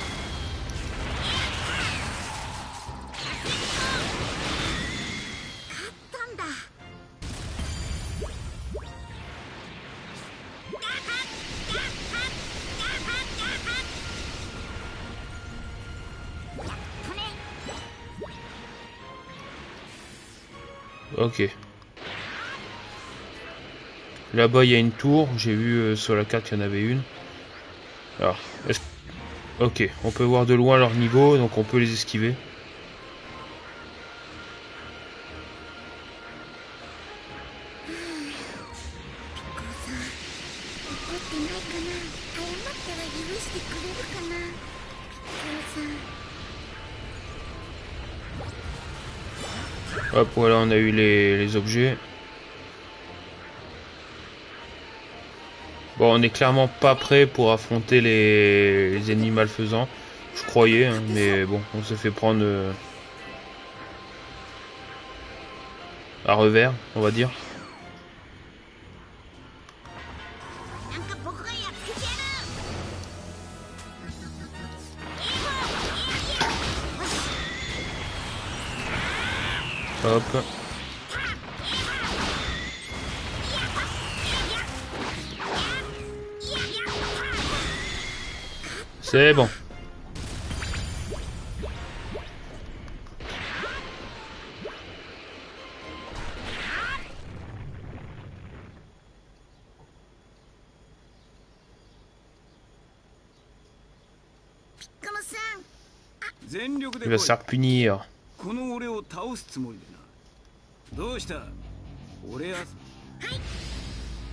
Ok. Là-bas, il y a une tour. J'ai vu sur la carte qu'il y en avait une. Alors, ok, on peut voir de loin leur niveau, donc on peut les esquiver. Hop, voilà, on a eu les objets. Bon, on est clairement pas prêt pour affronter les ennemis malfaisants. Je croyais, hein, mais bon, on s'est fait prendre à revers, on va dire. Hop. C'est bon. Il va se faire punir.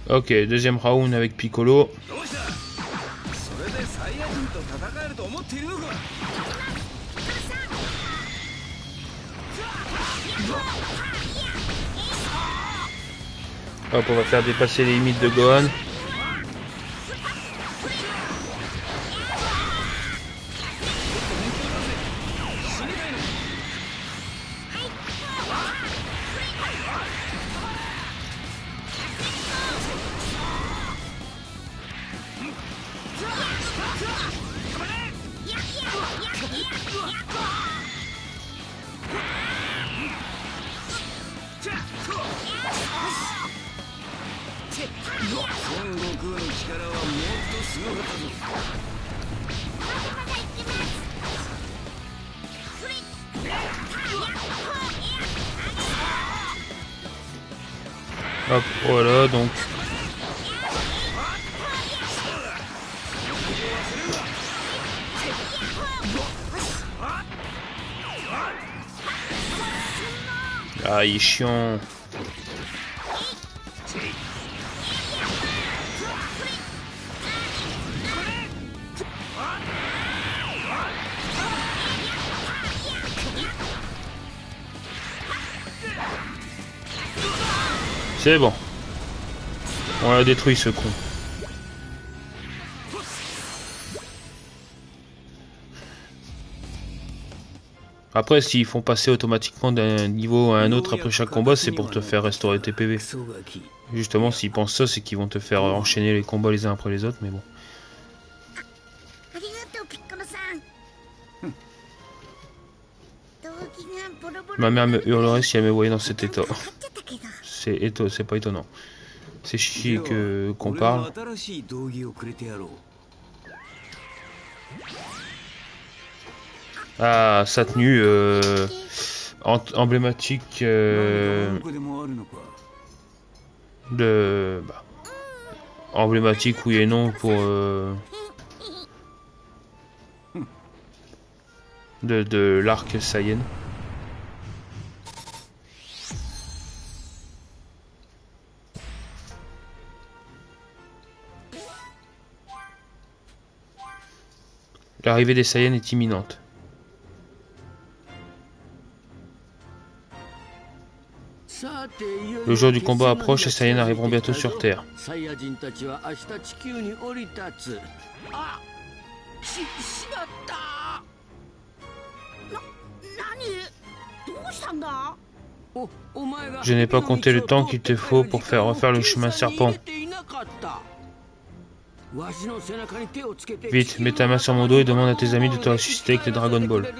Ok, deuxième round avec Piccolo. Hop, on va faire dépasser les limites de Gohan. Hop, voilà, donc. Ah, il est chiant. C'est bon. On l'a détruit ce con. Après, s'ils font passer automatiquement d'un niveau à un autre après chaque combat, c'est pour te faire restaurer tes PV. Justement, s'ils pensent ça, c'est qu'ils vont te faire enchaîner les combats les uns après les autres, mais bon. ありがとうピッコロさん。動機がボロボロ Ma mère me hurlerait si elle me voyait dans cet état. かかっちゃったけど。C'est pas étonnant. C'est chier qu'on parle. 新しい道着をくれてやろう。 Ah, sa tenue emblématique emblématique oui et non pour de l'arc Saiyan. L'arrivée des Saiyans est imminente. Le jour du combat approche et Saiyans arriveront bientôt sur Terre. Je n'ai pas compté le temps qu'il te faut pour faire refaire le chemin serpent. Vite, mets ta main sur mon dos et demande à tes amis de te ressusciter avec les Dragon Ball.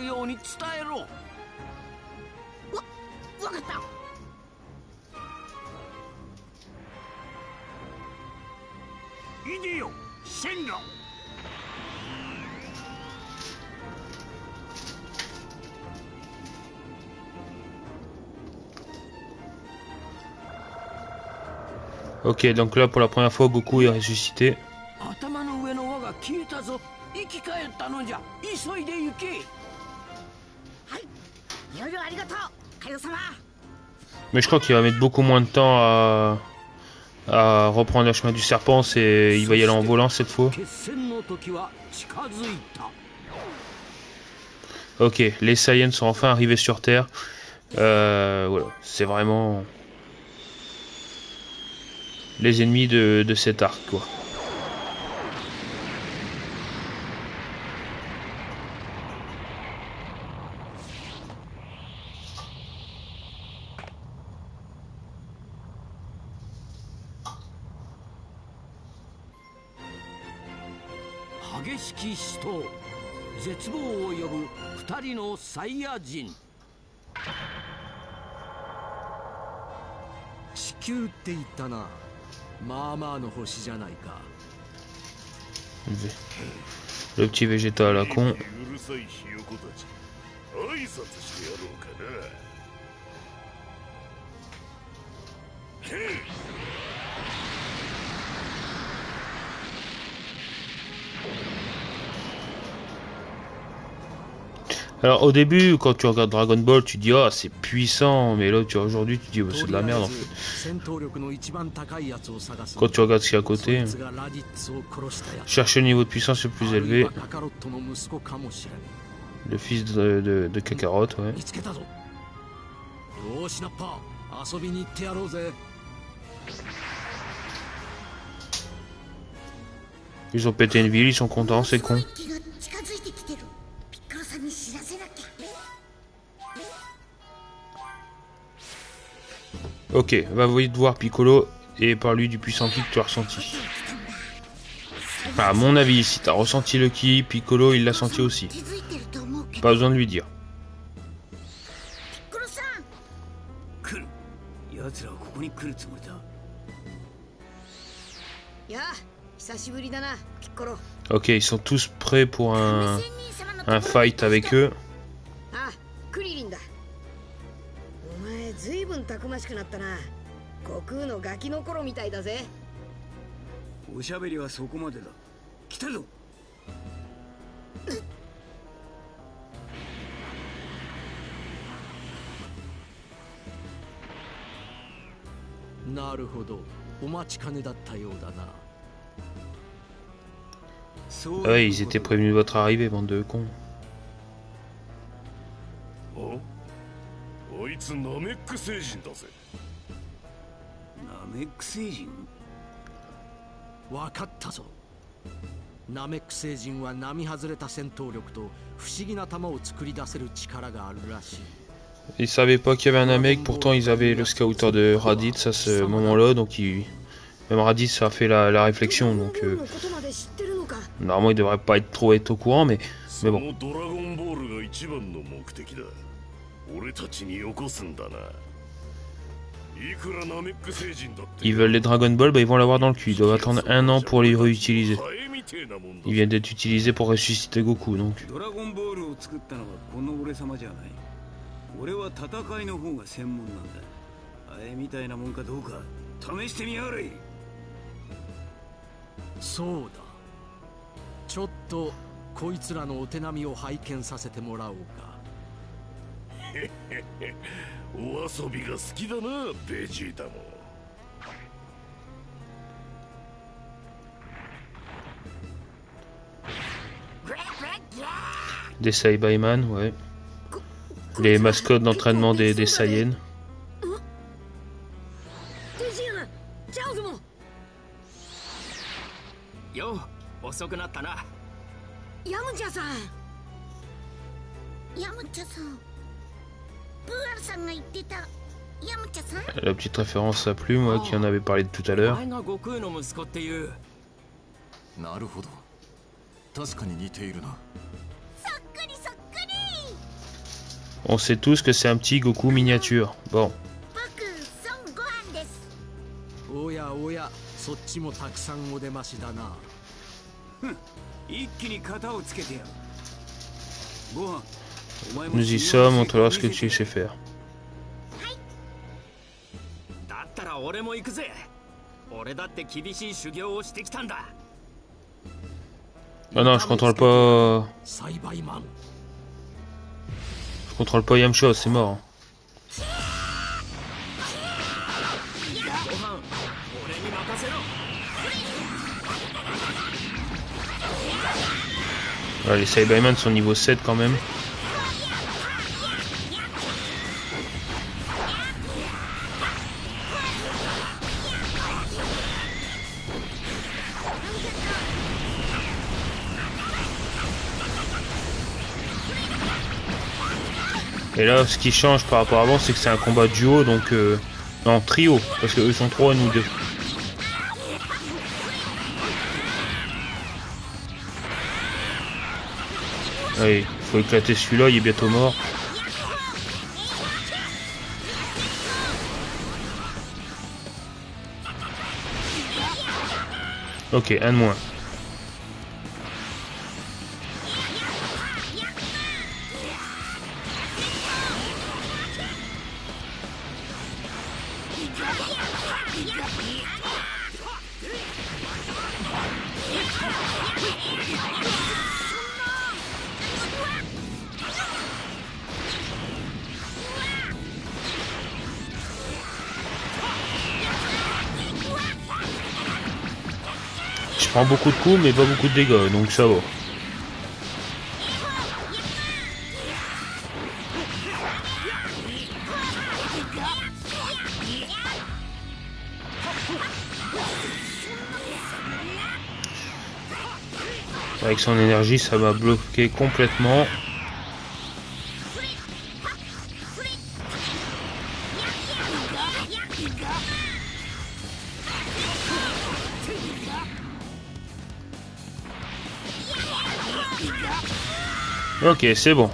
Ok, donc là pour la première fois Goku est ressuscité. Mais je crois qu'il va mettre beaucoup moins de temps à reprendre le chemin du serpent, il va y aller en volant cette fois. Ok, les Saiyans sont enfin arrivés sur Terre. Voilà, c'est vraiment les ennemis de cet arc, quoi. Le petit Vegeta à la con. Alors au début, quand tu regardes Dragon Ball, tu dis ah c'est puissant, mais là aujourd'hui tu dis oh, c'est de la merde en fait. Quand tu regardes ce qu'il y a à côté, chercher le niveau de puissance le plus élevé. Le fils de Kakarot, ouais. Ils ont pété une ville, ils sont contents, c'est con. Ok, va vite voir Piccolo et parle-lui du puissant ki que tu as ressenti. À mon avis, si tu as ressenti le ki, Piccolo il l'a senti aussi. Pas besoin de lui dire. Ok, ils sont tous prêts pour un fight avec eux. Ouais, ils étaient prévenus de votre arrivée, bande de cons. ナメック星人は並外れた戦闘力と不思議な弾を作り出せる力があるらしい。 Ils savaient pas qu'il y avait un Namek, pourtant ils avaient le scouter de Raditz à ce moment-là, donc même Raditz a fait la réflexion, donc normalement il devrait pas être au courant, mais bon. Ils veulent les Dragon Ball, bah ils vont l'avoir dans le cul, ils doivent attendre 1 an pour les réutiliser. Ils viennent d'être utilisés pour ressusciter Goku, donc. 俺は戦いの方が専門なんだ。あれみたいなもんかどうか試してみやがれ。そうだ。ちょっとこいつらのお手並みを拝見させてもらおうか。お遊びが好きだな、ベジータも。Des Saibaiman, ouais. Les mascottes d'entraînement des Saiyans. Yo, 遅くなったな。ヤムチャさん。ヤムチャさん。プーアルさんが言ってたヤムチャさん。La petite référence à Plume, ouais, qui en avait parlé tout à l'heure. お前が悟空の息子っていう。なるほど。確かに似ているな。 On sait tous que c'est un petit Goku miniature. Bon. おやおや、そっちもたくさんお出ましだな。一気に型をつけてやる。ご飯、お前も Nous y sommes, montre-leur ce que tu sais faire. だったら俺も行くぜ。俺だって厳しい修行をしてきたんだ。Ah non, je contrôle pas. サイバイマン。 Je contrôle pas Yamcha, c'est mort. Ouais, les Saibaiman sont niveau 7 quand même. Et là, ce qui change par rapport à avant, c'est que c'est un combat duo, donc non, trio, parce que eux sont 3 et nous 2. Allez, faut éclater celui-là, il est bientôt mort. Ok, un de moins. Je prends beaucoup de coups mais pas beaucoup de dégâts, donc ça va. Avec son énergie, ça m'a bloqué complètement. Ok, c'est bon.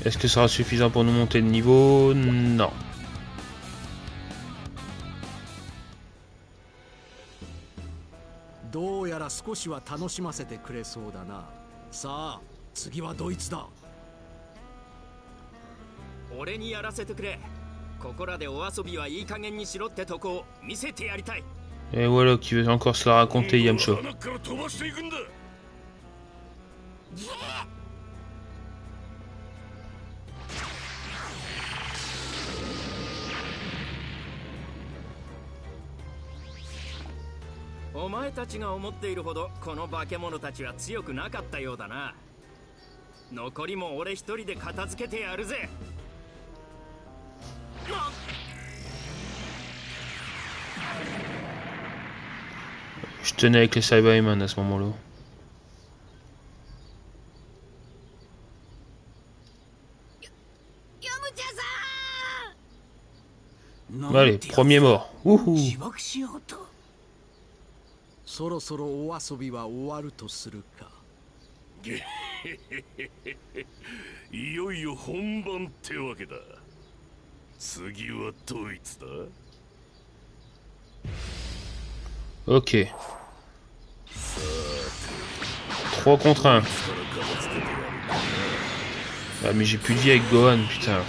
Est-ce que ça sera suffisant pour nous monter de niveau? Non. どうやら少しは楽しませてくれそうだな。さあ、次はドイツだ。俺にやらせてくれ。ここらでお遊びはいい加減にしろってとこを見せてやりたい。Et voilà qui veut encore se la raconter, Yamcha. Oh, お前たちが思っているほどこの化け物たちは強くなかったようだな。残りも俺一人で片付けてやるぜ。Je tenais avec les Cybermen à ce moment-là. Allez, premier mort. Wouhou. そろそろお遊びは終わるとするか。いよいよ本番ってわけだ。次はドイツだ。Ok. 3 contre 1. Ah mais j'ai plus de vie avec Gohan, putain.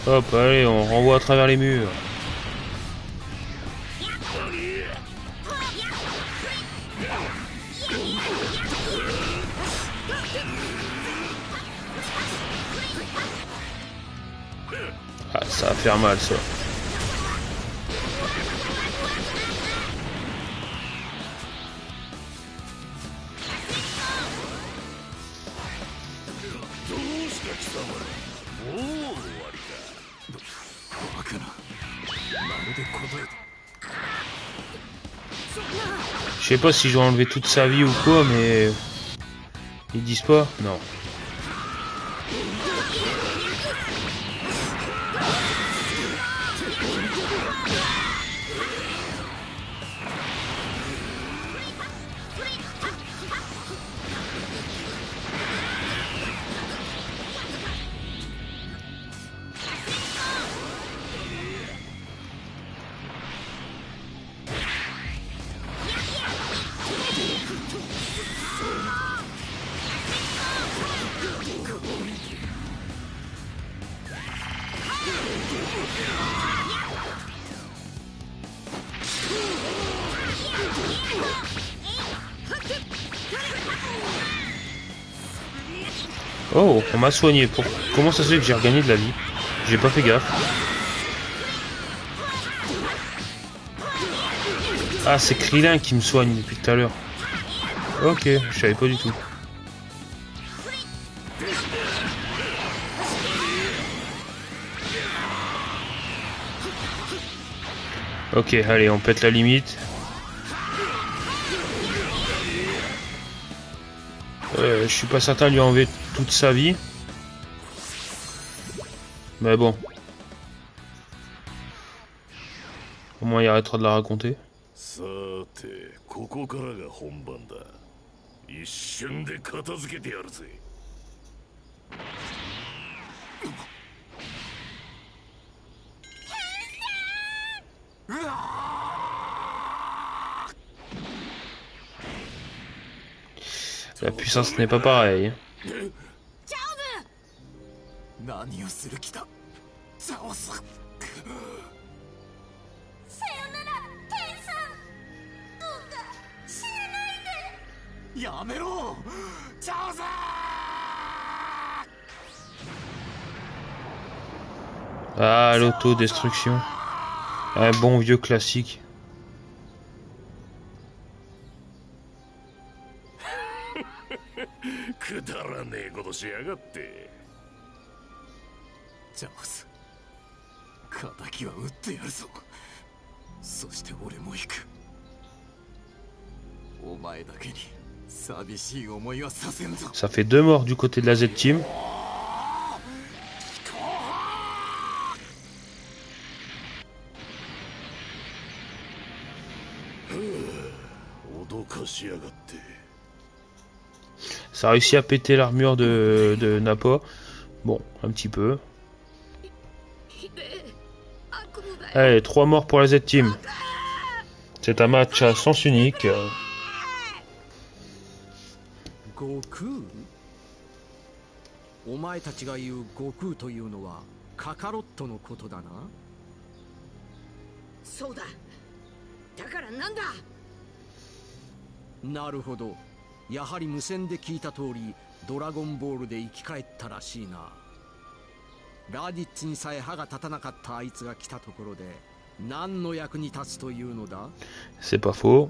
Hop, allez, on renvoie à travers les murs. Ah, ça va faire mal, ça. Je sais pas si je vais enlever toute sa vie ou quoi, mais ils disent pas. Non. Oh, on m'a soigné. Comment ça se fait que j'ai regagné de la vie? J'ai pas fait gaffe. Ah, c'est Krillin qui me soigne depuis tout à l'heure. Ok, je savais pas du tout. Ok, allez, on pète la limite. Je suis pas certain de lui enlever toute sa vie. Mais bon. Au moins il arrêtera de la raconter. さて、ここからが本番だ。一瞬で片付けてやるぜ。La puissance n'est pas pareille. 何をする気だザオス。さよならケンさん、どうか死なないで。やめろチャオス。 Ah, l'autodestruction. Un bon vieux classique. くだらねえことしやがって。チャオス、敵は撃ってやるぞ。そして俺も行く。お前だけに寂しい思いはさせんぞ。 Ça fait 2 morts du côté de la Z-Team. Ça a réussi à péter l'armure de Nappa. Bon, un petit peu. Allez, 3 morts pour la Z-Team. C'est un match à sens unique. 悟空？お前たちが言う悟空というのはカカロットのことだな。そうだ。だからなんだ。なるほど。やはり無線で聞いた通りドラゴンボールで生き返ったらしいな。ラディッツにさえ歯が立たなかったあいつが来たところで何の役に立つというのだ。 C'est pas faux.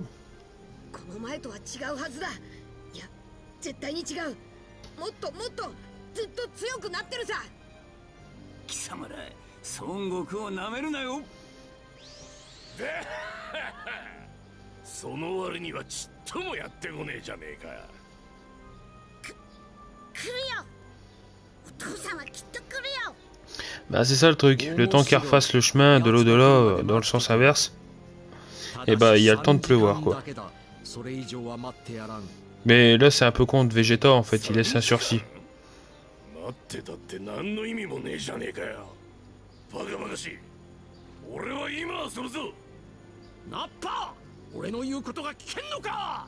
この前とは違うはずだ。いや絶対に違う。もっともっとずっと強くなってるさ。貴様ら孫悟空をなめるなよ。その割にはちっともやってこねえじゃねえか。来るよ。お父さんはきっと来るよ。Bah c'est ça le truc, le temps qu'ils refassent le chemin de l'au-delà dans le sens inverse, et bah il y a le temps de pleuvoir quoi. Mais là c'est un peu con de Vegeta en fait, il laisse un sursis. 待ってたって何の意味もねえじゃねえかよ。バカバカしい。俺は今するぞ。ナッパ、俺の言うことが聞けんのか。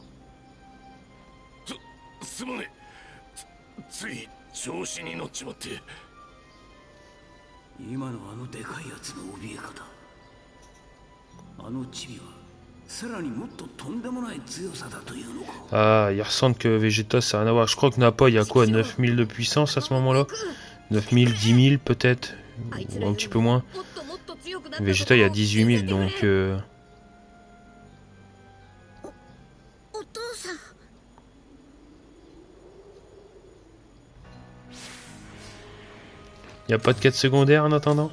すまねえ。つい調子に乗っちまって。今のあのでかいやつの怯え方、あのチビはさらにもっととんでもない強さだというのか。 Ah, il ressentent que Vegeta ça a rien à voir. Je crois que Nappa il y a quoi, 9000 de puissance à ce moment-là, 9000, 10 000 peut-être, ou un petit peu moins. Vegeta il y a 18 000 donc... お父さん。 Y a pas de quête secondaire en attendant?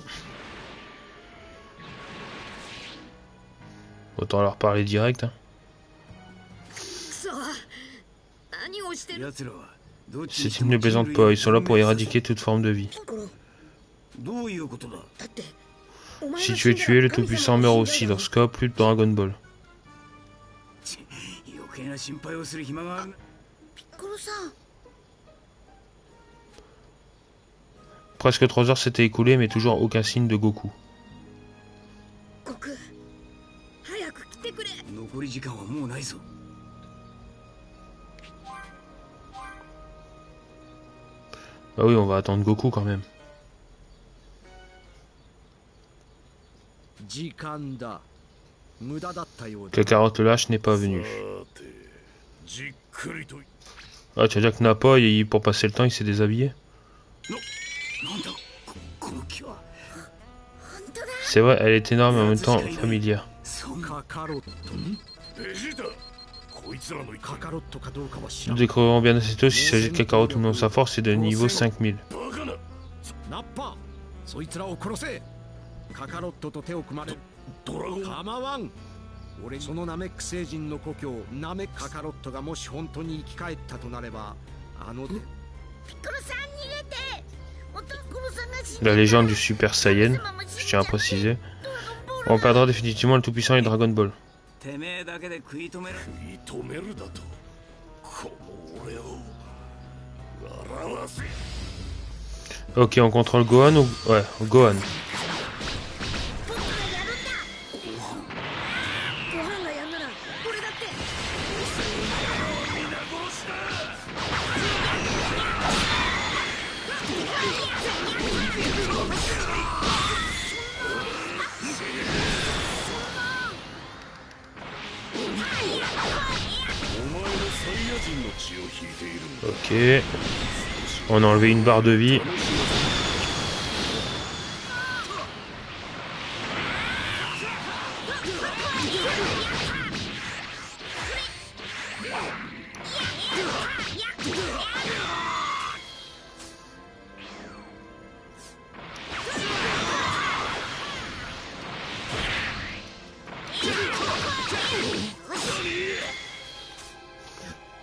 Autant leur parler direct. Hein. Ces types ne plaisantent pas, ils sont là pour éradiquer toute forme de vie. Si tu es tué, le Tout-Puissant meurt aussi. Dans ce cas, plus de Dragon Ball. Presque 3 heures s'étaient écoulées, mais toujours aucun signe de Goku. Bah oui, on va attendre Goku quand même. Kakarot le lâche n'est pas venu. Ah, tu veux dire que Nappa, pour passer le temps, il s'est déshabillé? C'est vrai, elle est énorme et en même temps familière. Nous découvrirons bien assez tôt s'il s'agit de Kakarot ou non. Sa force est de niveau 5000. La légende du Super Saiyan, je tiens à préciser. On perdra définitivement le Tout-Puissant et Dragon Ball. Ok, on contrôle Gohan ou... Ouais, Gohan. Ok. On a enlevé une barre de vie.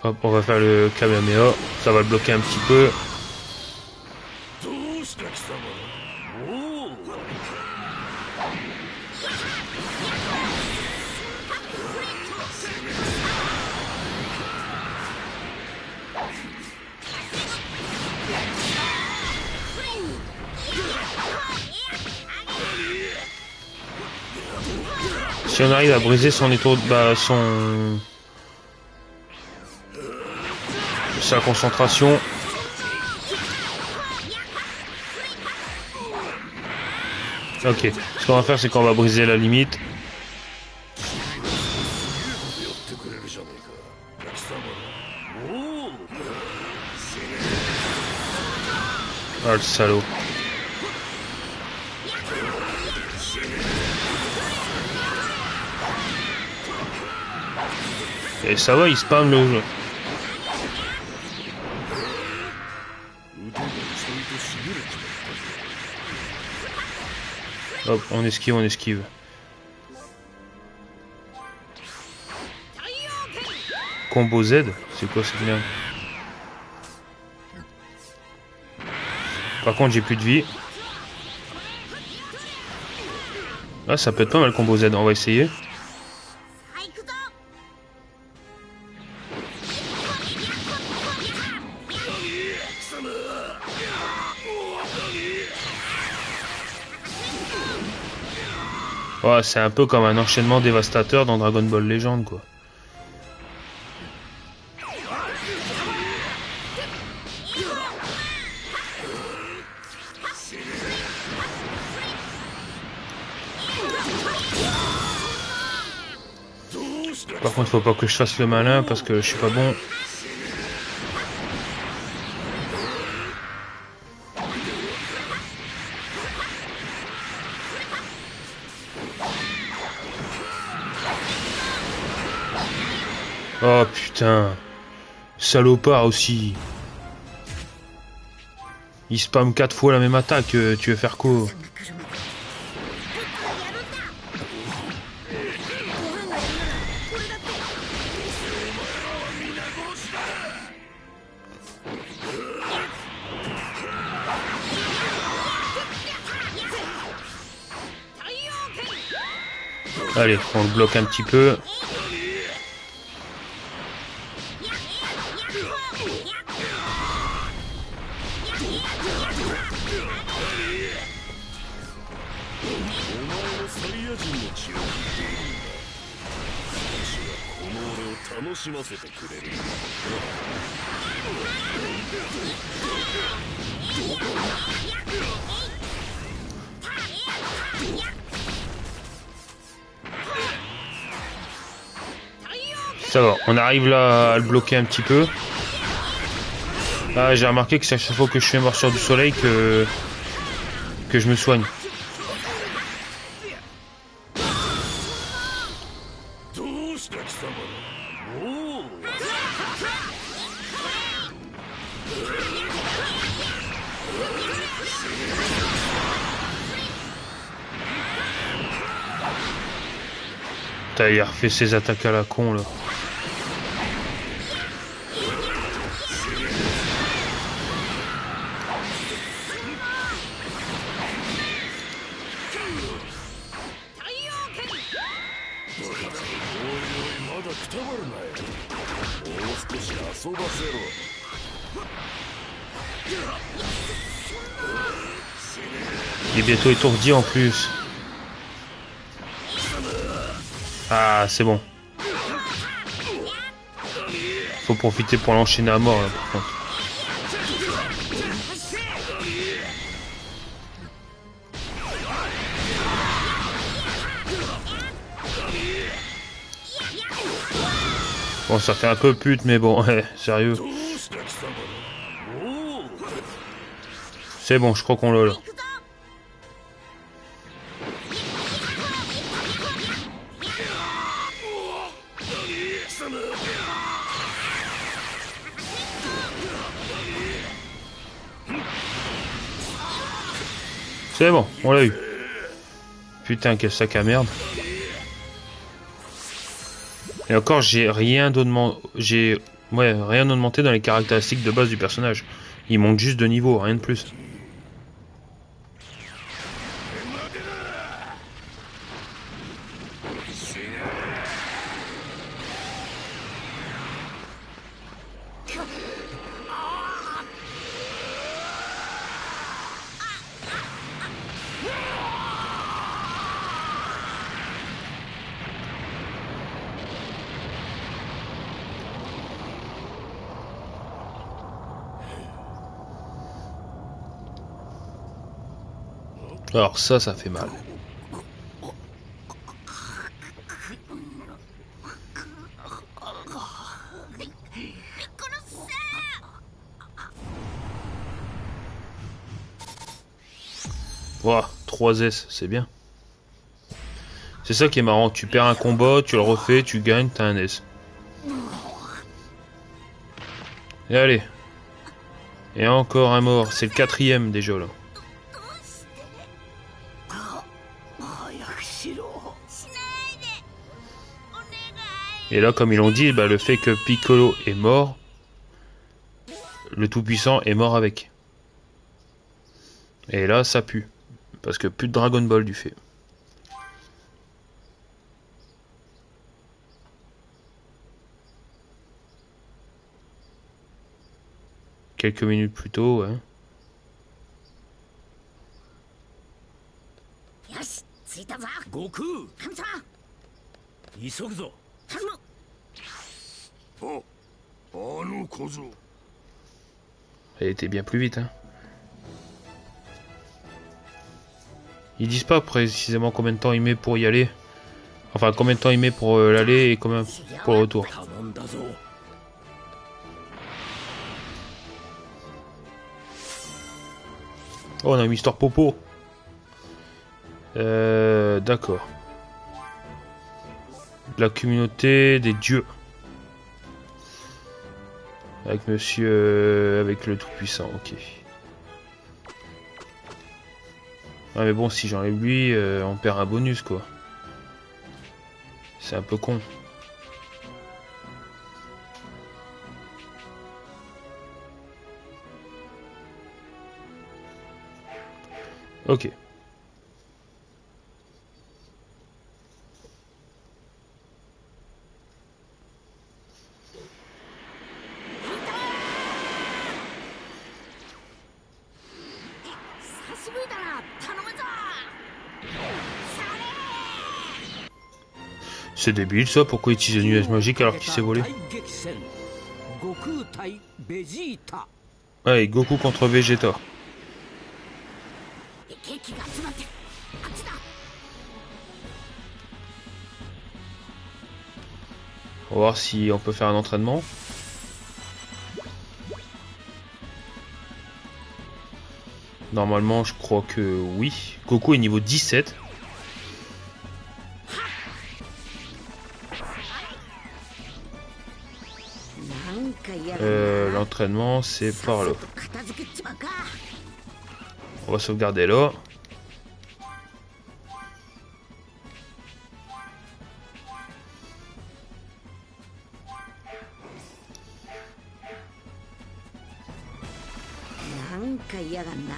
Hop, on va faire le Kamehameha, ça va le bloquer un petit peu. Si on arrive à briser son étour, sa concentration. Ok, ce qu'on va faire c'est qu'on va briser la limite. Ah le salaud. Et ça va, il spam le jeu. Hop, on esquive, on esquive. Combo Z, c'est quoi cette merde? Par contre, j'ai plus de vie. Ah, ça peut être pas mal combo Z, on va essayer. Oh, c'est un peu comme un enchaînement dévastateur dans Dragon Ball Legend, quoi. Par contre, faut pas que je fasse le malin parce que je suis pas bon. Oh putain, salopard aussi. Il spam 4 fois la même attaque, tu veux faire quoi? Allez, on le bloque un petit peu. Ça va, on arrive là à le bloquer un petit peu. Ah, j'ai remarqué que c'est à chaque fois que je fais morsure du soleil que je me soigne. Putain, il a refait ses attaques à la con là. Il est bientôt étourdi en plus. Ah, c'est bon. Faut profiter pour l'enchaîner à mort là, par contre. Bon, ça fait un peu pute, mais bon, sérieux. C'est bon, je crois qu'on l'a là. C'est bon, on l'a eu. Putain, quel sac à merde. Et encore, j'ai rien augmenté dans les caractéristiques de base du personnage. Il manque juste de niveau, rien de plus. Alors ça fait mal. Ouah, 3S, c'est bien. C'est ça qui est marrant, tu perds un combat, tu le refais, tu gagnes, t'as un S. Et allez. Et encore un mort, c'est le 4e déjà là. Et là, comme ils l'ont dit, bah, le fait que Piccolo est mort, le Tout-Puissant est mort avec. Et là, ça pue. Parce que plus de Dragon Ball du fait. Quelques minutes plus tôt, ouais. Goku! 急ぐぞ。あ、あの小僧。 Elle était bien plus vite, hein. Ils disent pas précisément combien de temps il met pour y aller. Enfin, combien de temps il met pour l'aller et combien pour le retour. Oh, on a Mister Popo. D'accord. La communauté des dieux. Avec monsieur... avec le Tout-Puissant, ok. Ah mais bon, si j'enlève lui, on perd un bonus, quoi. C'est un peu con. Ok. C'est débile ça, pourquoi utiliser une nuage magique alors qu'il s'est volé? Ouais, Goku contre Vegeta. On va voir si on peut faire un entraînement. Normalement, je crois que oui. Goku est niveau 17. L'entraînement, c'est par là. On va sauvegarder là.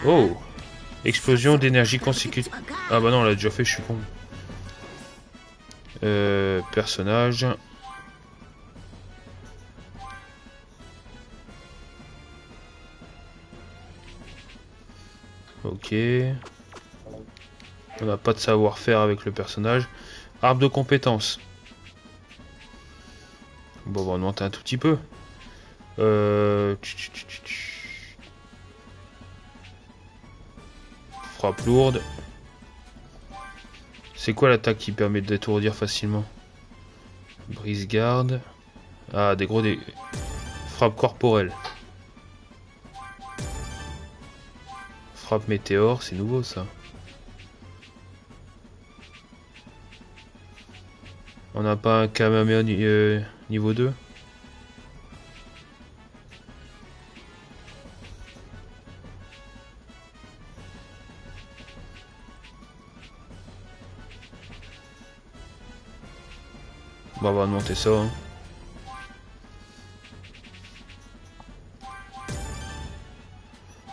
Oh! Explosion d'énergie consécutive. Ah bah non, on l'a déjà fait, je suis con. Personnage. Ok. On n'a pas de savoir-faire avec le personnage. Arbre de compétences. Bon, on va augmenter un tout petit peu. Frappe lourde. C'est quoi l'attaque qui permet d'étourdir facilement? Brise-garde. Ah, des frappe corporelle. Frappe météore, c'est nouveau ça. On n'a pas un Kamehameha niveau 2? Bon, on va monter ça. Hein.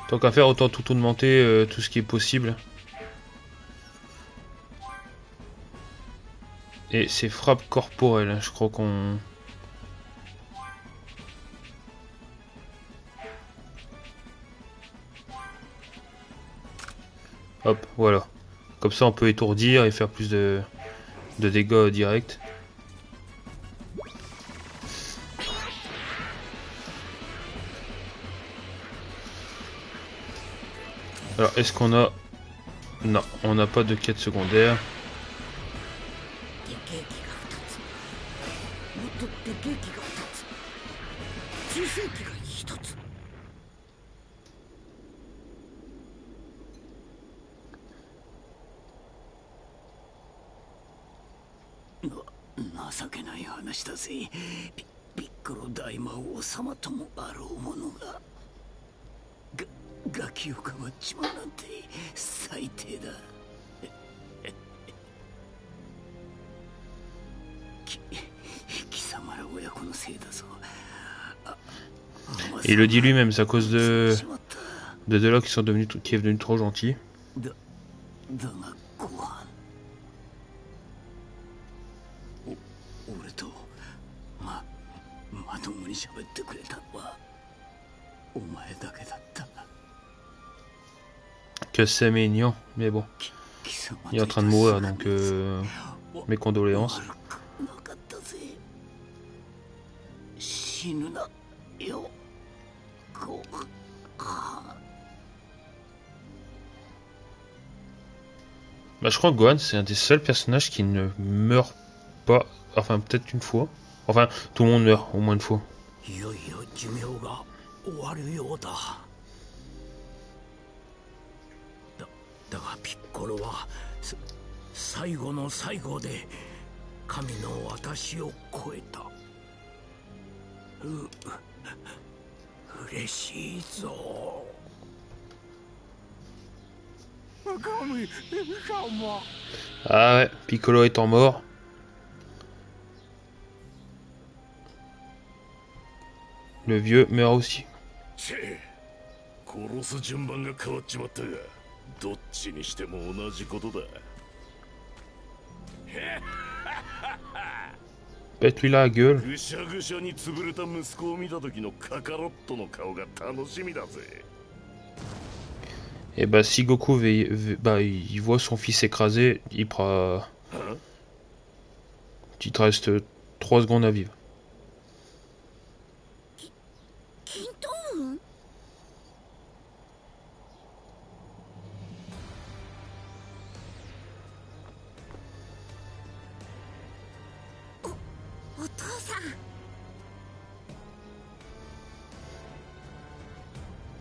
Tant qu'à faire, autant tout augmenter tout ce qui est possible. Et c'est frappe corporelle, hein, je crois qu'on... Hop, voilà. Comme ça on peut étourdir et faire plus de dégâts directs. Alors, est-ce qu'on a... Non, on n'a pas de quête secondaire. 話だぜ。ピッコロ大魔王様ともあろうものがガキをかばっちまうなんて最低だ。貴様ら親子のせいだぞ。Et il le dit lui-même, c'est à cause de là qui est devenu trop gentil. だがご飯俺とまともに喋ってくれたのはお前だけだった。 Que c'est mignon, mais bon. Il est en train de mourir, donc mes condoléances. なかったぜ。死ぬなよ。Bah, je crois que Gohan c'est un des seuls personnages qui ne meurt pas, enfin peut-être une fois. Enfin, tout le monde meurt au moins une fois. いよいよ寿命が終わるようだ。だがピッコロは最後の最後で神の私を超えた。嬉しいぞ。Ah ouais, Piccolo étant mort. Le vieux meurt aussi. 殺す順番が変わっちまったが、どっちにしても同じことだ。Pète-lui la gueule. ぐしゃぐしゃに潰れた息子を見た時のカカロットの顔が楽しみだぜ。Et bah si Goku il voit son fils écrasé, il prend... Il te reste 3 secondes à vivre.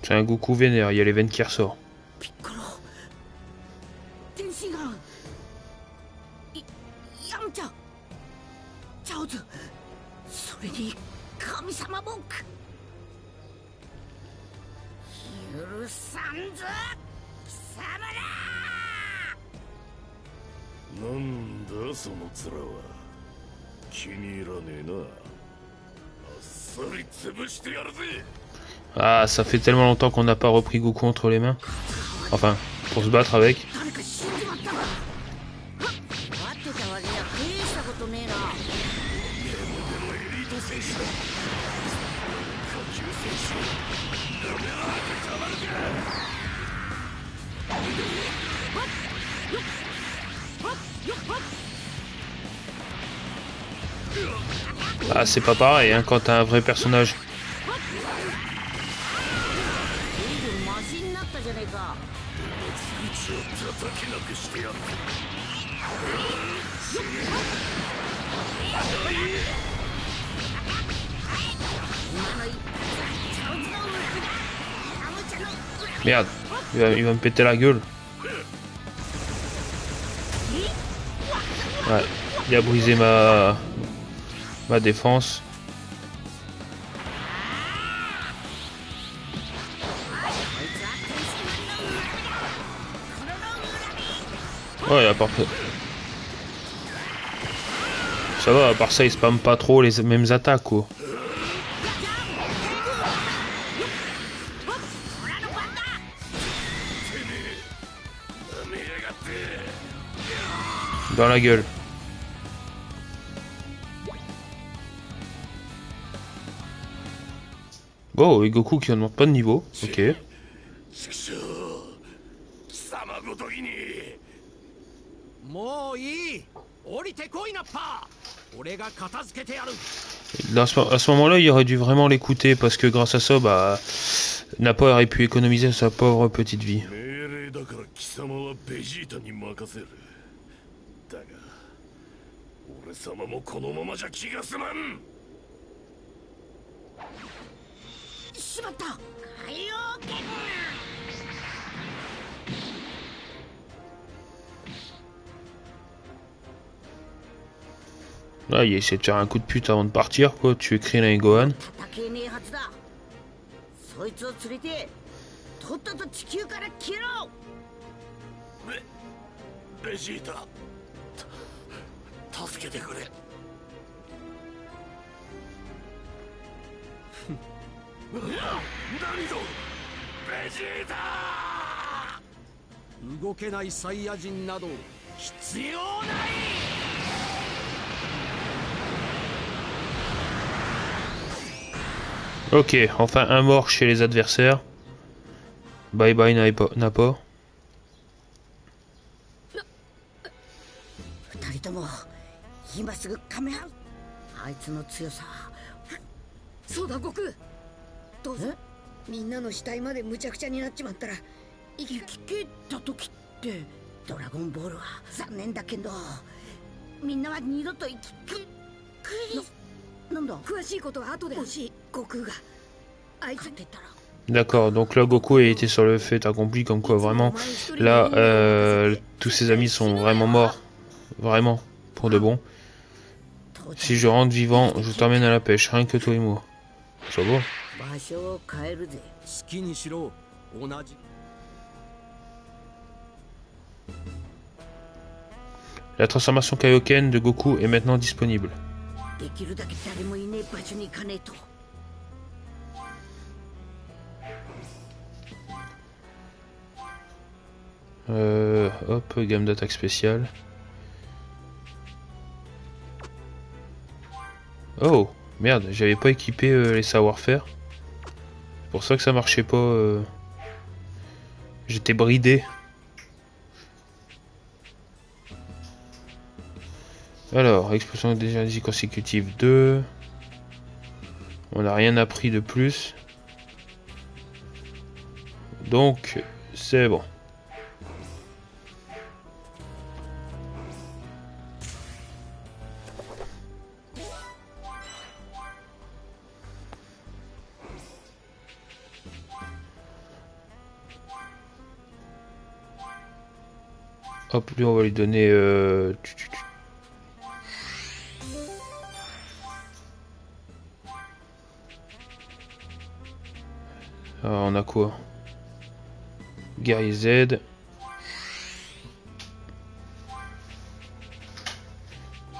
C'est un Goku vénère, il y a les veines qui ressortent. ピッコロ天津飯ヤムチャチャオズ、それに神様ボック。許さんぞ貴様ら。なんだその面は。気に入らねえな。あっさり潰してやるぜ。 Ah, ça fait tellement longtemps qu'on n'a pas repris Goku entre les mains. Enfin, pour se battre avec. Ah, c'est pas pareil hein, quand t'as un vrai personnage. Merde, il va me péter la gueule. Ouais, il a brisé ma défense. Ouais, à part ça. Ça va, à part ça, il spamme pas trop les mêmes attaques, quoi. Dans la gueule. Bon, et Goku qui n'augmente pas de niveau, ok. Là, à ce moment-là, il aurait dû vraiment l'écouter parce que grâce à ça, bah, Nappa aurait pu économiser sa pauvre petite vie. しまった。海洋圏。Ah, il essaie de faire un coup de pute avant de partir, quoi. Tu écris et Gohan. 戦えねえはずだ。そいつを連れてとっとと地球から消えろ。ベジータ、助けてくれ。何ぞベジータ。動けないサイヤ人など必要ない。 Ok, enfin un mort chez les adversaires. Bye bye Nappa. 二人とも今すぐカメハ。あいつの強さ。そうだ悟空。どうぞ。みんなの死体まで無茶苦茶になっちまったら生き消えた時ってドラゴンボールは残念だけどみんなは二度と生きくなんだ詳しいことは後で欲しい。悟空があいつ D'accord, donc là Goku a été sur le fait accompli comme quoi vraiment là tous ses amis sont vraiment morts, vraiment pour de bon. Si je rentre vivant, je t'emmène à la pêche, rien que toi et moi. Ça va? 場所を変えるぜ。好きにしろ。同じ。 La transformation Kaioken de Goku est maintenant disponible. できるだけ誰もいねえ場所に行かねえと。 Hop, gamme d'attaque spéciale. Oh, merde, j'avais pas équipé les savoir-faire. C'est pour ça que ça marchait pas. J'étais bridé. Alors, explosion d'énergie consécutive 2. On n'a rien appris de plus. Donc, c'est bon. Hop, lui on va lui donner... Alors, on a quoi? Guerrier Z.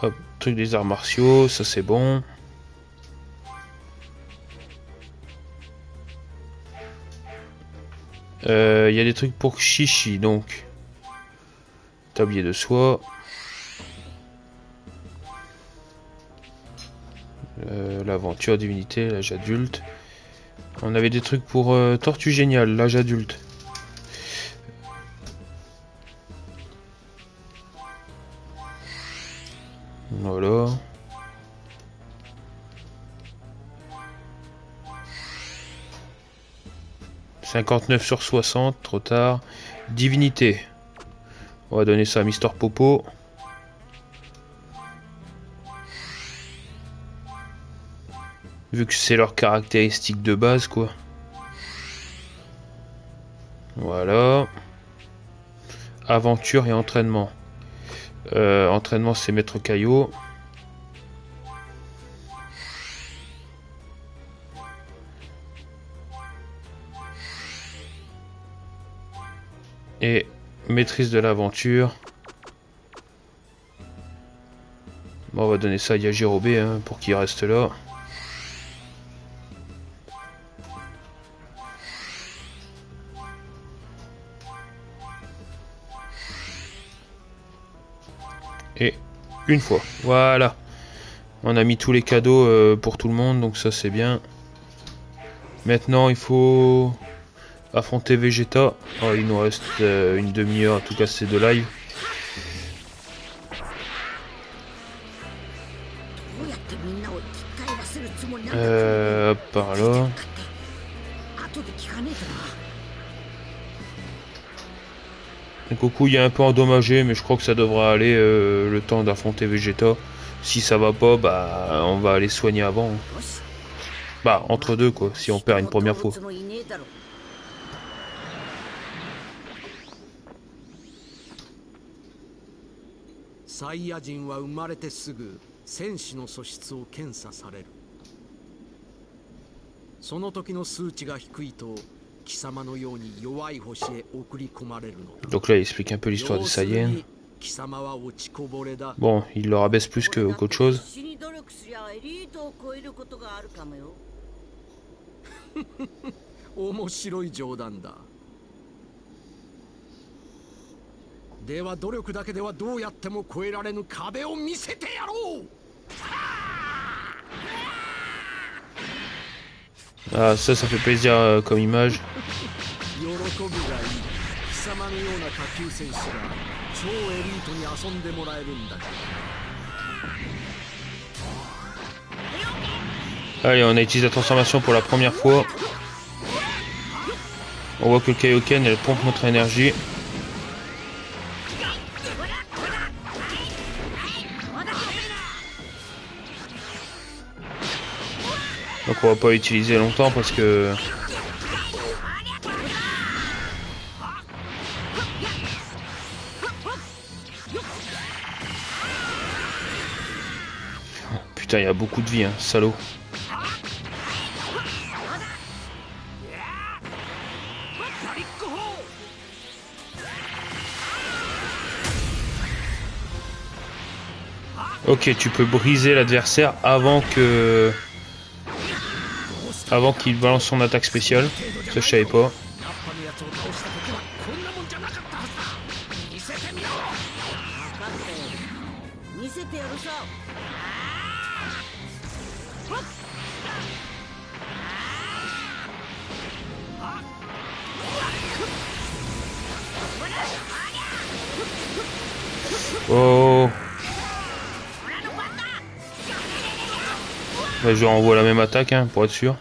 Hop, truc des arts martiaux, ça c'est bon. Il y a des trucs pour Chichi, donc... Tablier de soie. L'aventure divinité, l'âge adulte. On avait des trucs pour Tortue Géniale, l'âge adulte. Voilà. « 59 sur 60, trop tard. Divinité. On va donner ça à Mister Popo. Vu que c'est leur caractéristique de base, quoi. Voilà. Aventure et entraînement. Entraînement, c'est Maître Caillot. Et maîtrise de l'aventure. Bon, on va donner ça à Yajirobe hein, pour qu'il reste là. Et une fois. Voilà. On a mis tous les cadeaux pour tout le monde, donc ça c'est bien. Maintenant il faut affronter Vegeta. Oh, il nous reste une demi-heure à tout casser de live. Hop, par là. Goku il est un peu endommagé, mais je crois que ça devra aller le temps d'affronter Vegeta. Si ça va pas, bah on va aller soigner avant. Bah entre deux quoi, si on perd une première fois. サイヤ人は生まれてすぐ戦士の素質を検査される。その時の数値が低いと貴様のように弱い星へ送り込まれるのだ。 Donc là, il explique un peu l'histoire des Saiyans. 貴様は落ちこぼれだ。 Bon, il le rabaisse plus qu'autre chose. 死に努力すりゃエリートを超えることがあるかもよ。面白い冗談だ。では努力だけではどうやっても越えられぬ壁を見せてやろう。 Ah, ça fait plaisir comme image. 喜ぶがいい。貴様のような下級選手が超エリートに遊んでもらえるんだ。 Allez, on a utilisé la transformation pour la première fois. On voit que le Kaioken, elle pompe notre énergie. Donc on va pas l'utiliser longtemps parce que... Putain, il y a beaucoup de vie, hein, salaud. Ok, tu peux briser l'adversaire avant qu'il balance son attaque spéciale. Ça, je savais pas. Oh. Bah, je renvoie la même attaque hein, pour être sûr.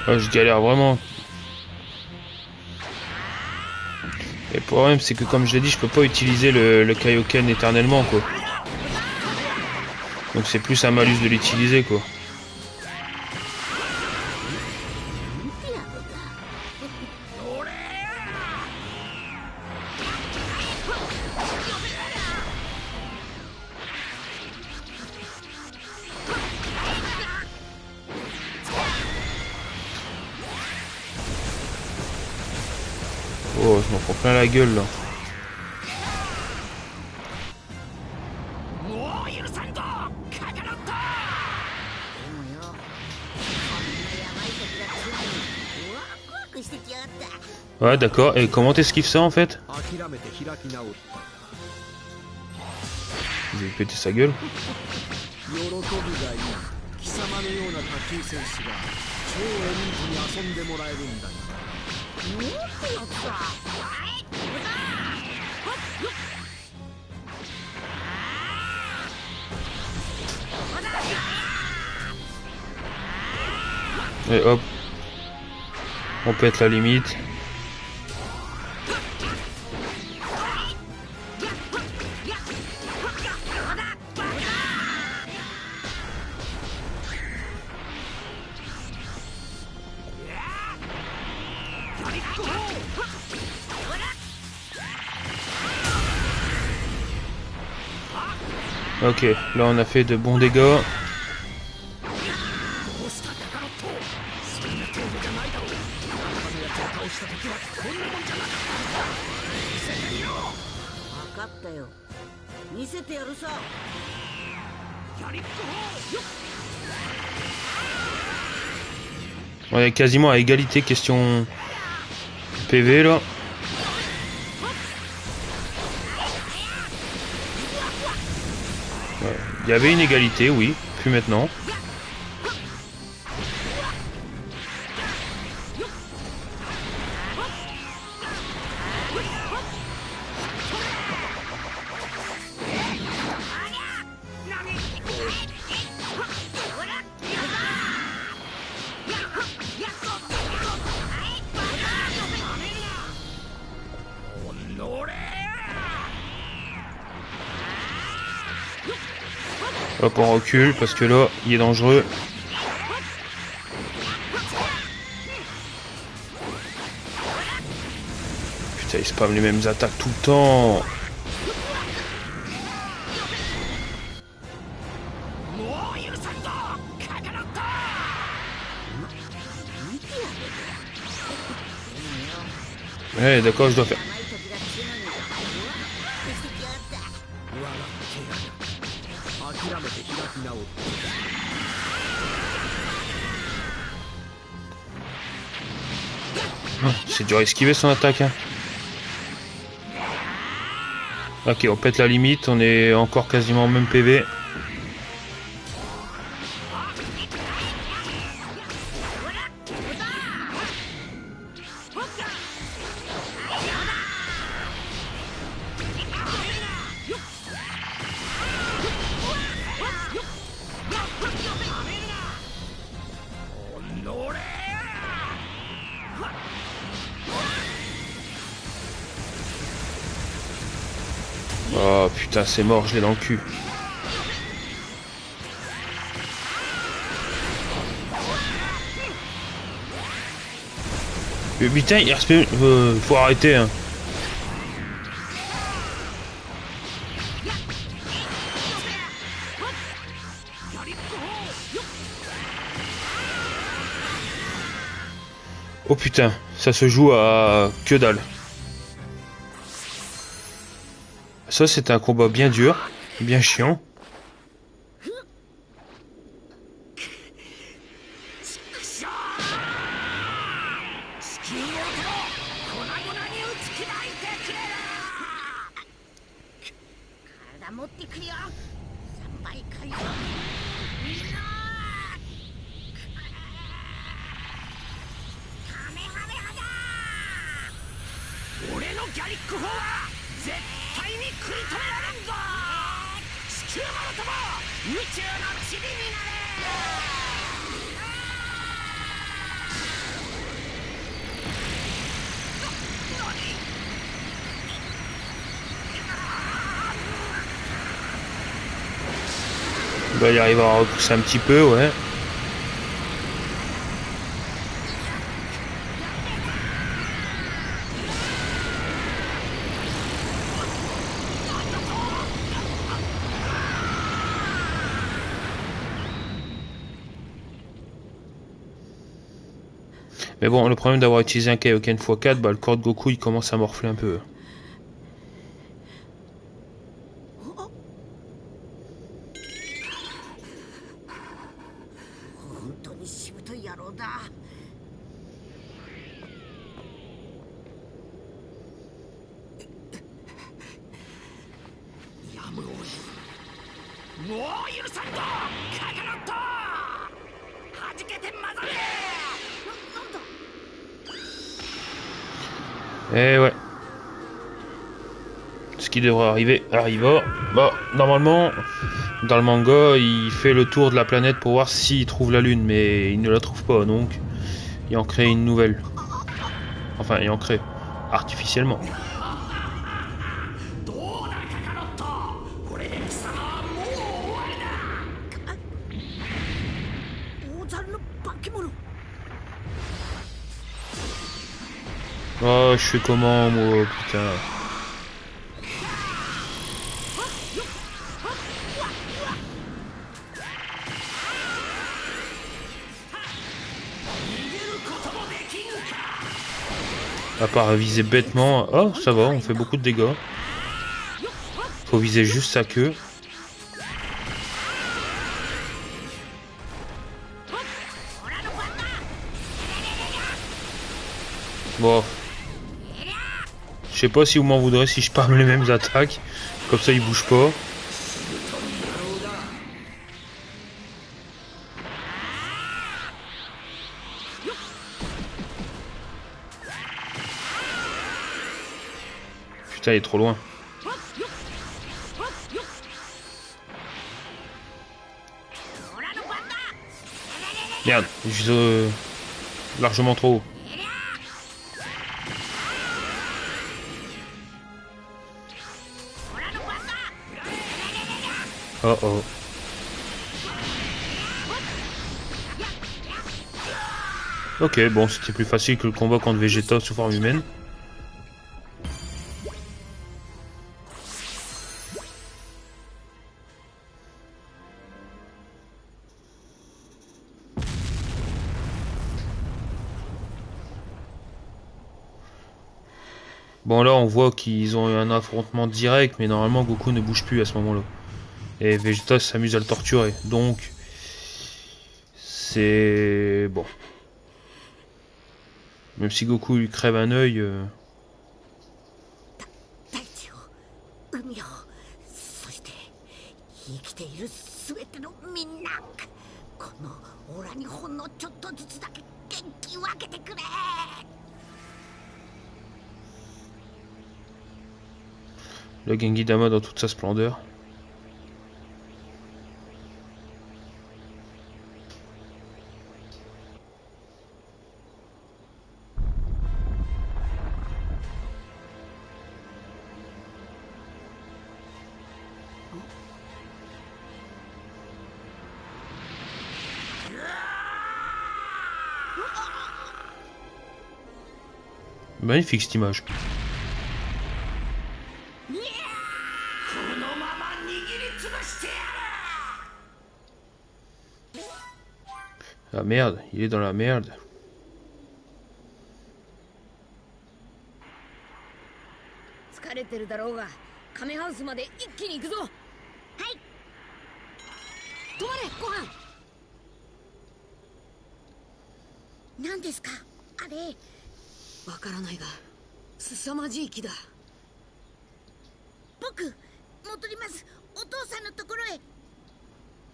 Oh, je galère vraiment. Et le problème c'est que comme je l'ai dit, je peux pas utiliser le Kaioken éternellement quoi. Donc c'est plus un malus de l'utiliser quoi. Oh, je m'en prends plein la gueule là. Ouais, d'accord. Et comment t'esquives ça en fait? J'ai pété sa gueule. Et hop. On pète la limite. Ok, là on a fait de bons dégâts. On est quasiment à égalité question PV là. Il y avait une égalité, oui, plus maintenant. Hop, on recule parce que là, il est dangereux. Putain, il spamme les mêmes attaques tout le temps. Ouais, d'accord, je dois faire. 諦めて開き直って C'est dur à esquiver son attaque. Hein. Ok, on pète la limite, on est encore quasiment au même PV. Oh putain, c'est mort, je l'ai dans le cul. Mais putain, il reste... faut arrêter, hein. Oh putain, ça se joue à que dalle. Ça, c'est un combat bien dur, bien chiant. Bah, il arrive à repousser un petit peu, ouais. Mais bon, le problème d'avoir utilisé un Kaioken x4, bah, le corps de Goku il commence à morfler un peu. Et ouais. Ce qui devrait arriver arriva. Bah, normalement, dans le manga, il fait le tour de la planète pour voir s'il trouve la lune, mais il ne la trouve pas, donc il en crée une nouvelle. Enfin, il en crée artificiellement. Oh, je fais comment, moi, putain. À part viser bêtement. Oh, ça va, on fait beaucoup de dégâts. Faut viser juste sa queue. Bon. Je sais pas si vous m'en voudrez si je parle les mêmes attaques. Comme ça, il bouge pas. Putain, il est trop loin. Merde, je vise largement trop haut. Oh oh. Ok, bon, c'était plus facile que le combat contre Vegeta sous forme humaine. Bon, là, on voit qu'ils ont eu un affrontement direct, mais normalement, Goku ne bouge plus à ce moment-là. Et Vegeta s'amuse à le torturer. Donc, c'est... bon. Même si Goku lui crève un œil... 大地を海をそして生きている全てのみんなこのオラにほんのちょっとずつだけ元気分けてくれ Le Genki Dama dans toute sa splendeur. Magnifique cette image. Ah merde, il est dans la merde. 疲れてるだろうがカメハウスまで一気に行くぞ。はい。止まれご飯。何ですかあれわからないが凄まじい木だ。僕戻ります。お父さんのところへ。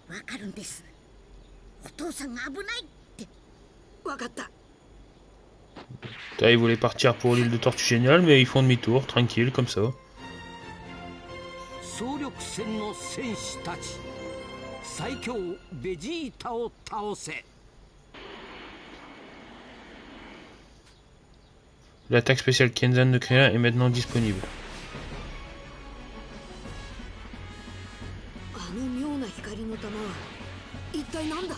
わかるんです。お父さんが危ないって。わかった。 Là, ils voulaient partir pour l'île de Tortue Géniale, mais ils font demi-tour, tranquille, comme ça. 総力戦の戦士たち、最強ベジータを倒せ。 L'attaque spéciale Kenzan de Krillin est maintenant disponible. あの妙な光の玉は一体なんだ。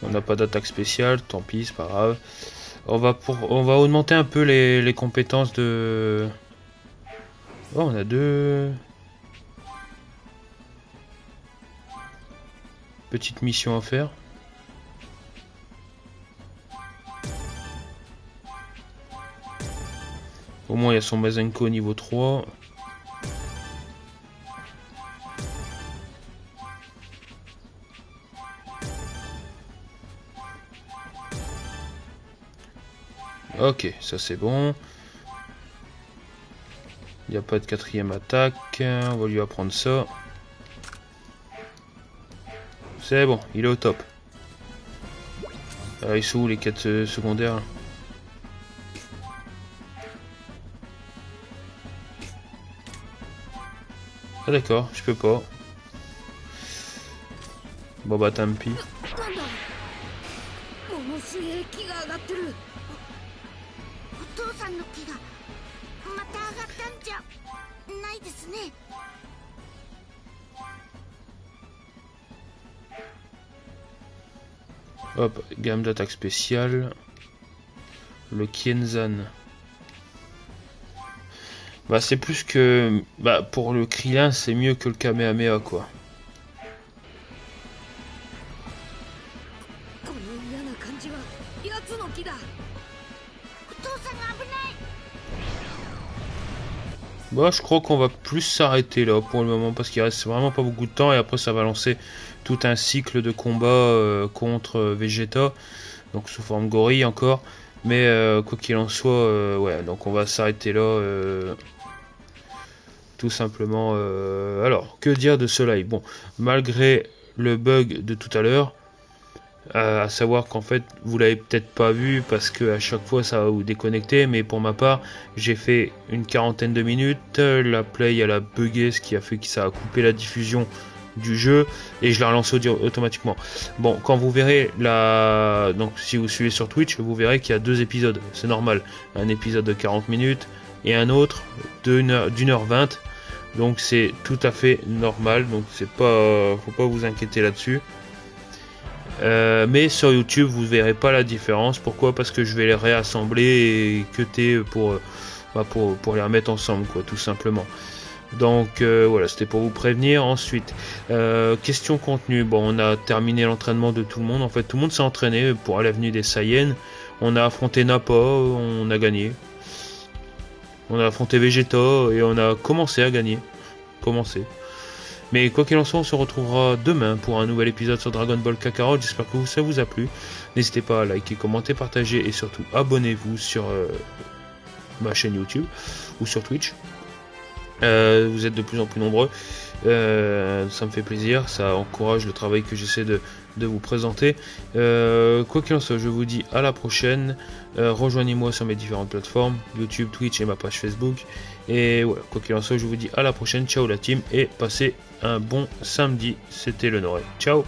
On n'a pas d'attaque spéciale, tant pis, c'est pas grave. On va augmenter un peu les compétences de... Oh, on a deux... petites missions à faire. Au moins, il y a son Mazenko niveau 3. Ok, ça c'est bon. Il n'y a pas de quatrième attaque. On va lui apprendre ça. C'est bon, il est au top. Alors, ils sont où les quêtes secondaires là? Ah d'accord, je peux pas. Bon bah tant pis. ものすげえ木が上がってる。お父さんの木がまた上がったんじゃないですね。 Hop, gamme d'attaque spéciale. Le Kenzan. Bah c'est plus que... Bah pour le Krillin c'est mieux que le Kamehameha quoi. この嫌な感じはやつの木だ。お父さんが危ない。 Bah je crois qu'on va plus s'arrêter là pour le moment parce qu'il reste vraiment pas beaucoup de temps et après ça va lancer tout un cycle de combat contre Vegeta, donc sous forme gorille encore, mais quoi qu'il en soit, ouais, donc on va s'arrêter là tout simplement. Alors, que dire de ce live? Bon, malgré le bug de tout à l'heure, à savoir qu'en fait vous l'avez peut-être pas vu parce que à chaque fois ça va vous déconnecter, mais pour ma part j'ai fait une quarantaine de minutes, la play elle a bugué, ce qui a fait que ça a coupé la diffusion du jeu et je l'ai relancé automatiquement. Bon, quand vous verrez la... donc si vous suivez sur Twitch, vous verrez qu'il y a deux épisodes, c'est normal, un épisode de 40 minutes et un autre d'une heure 20, donc c'est tout à fait normal, donc c'est pas, faut pas vous inquiéter là-dessus. Mais sur YouTube vous verrez pas la différence. Pourquoi? Parce que je vais les réassembler et cutter pour les remettre ensemble, quoi, tout simplement. Donc voilà, c'était pour vous prévenir. Ensuite, question contenu. Bon, on a terminé l'entraînement de tout le monde. En fait, tout le monde s'est entraîné pour l'avenue des Saiyans. On a affronté Nappa, on a gagné. On a affronté Vegeta et on a commencé à gagner. Mais quoi qu'il en soit, on se retrouvera demain pour un nouvel épisode sur Dragon Ball Kakarot. J'espère que ça vous a plu. N'hésitez pas à liker, commenter, partager et surtout abonnez-vous sur ma chaîne YouTube ou sur Twitch. Vous êtes de plus en plus nombreux, ça me fait plaisir, ça encourage le travail que j'essaie de vous présenter. Quoi qu'il en soit, je vous dis à la prochaine. Rejoignez-moi sur mes différentes plateformes, YouTube, Twitch et ma page Facebook. Et voilà, quoi qu'il en soit, je vous dis à la prochaine. Ciao la team et passez un bon samedi. C'était le Noré. Ciao.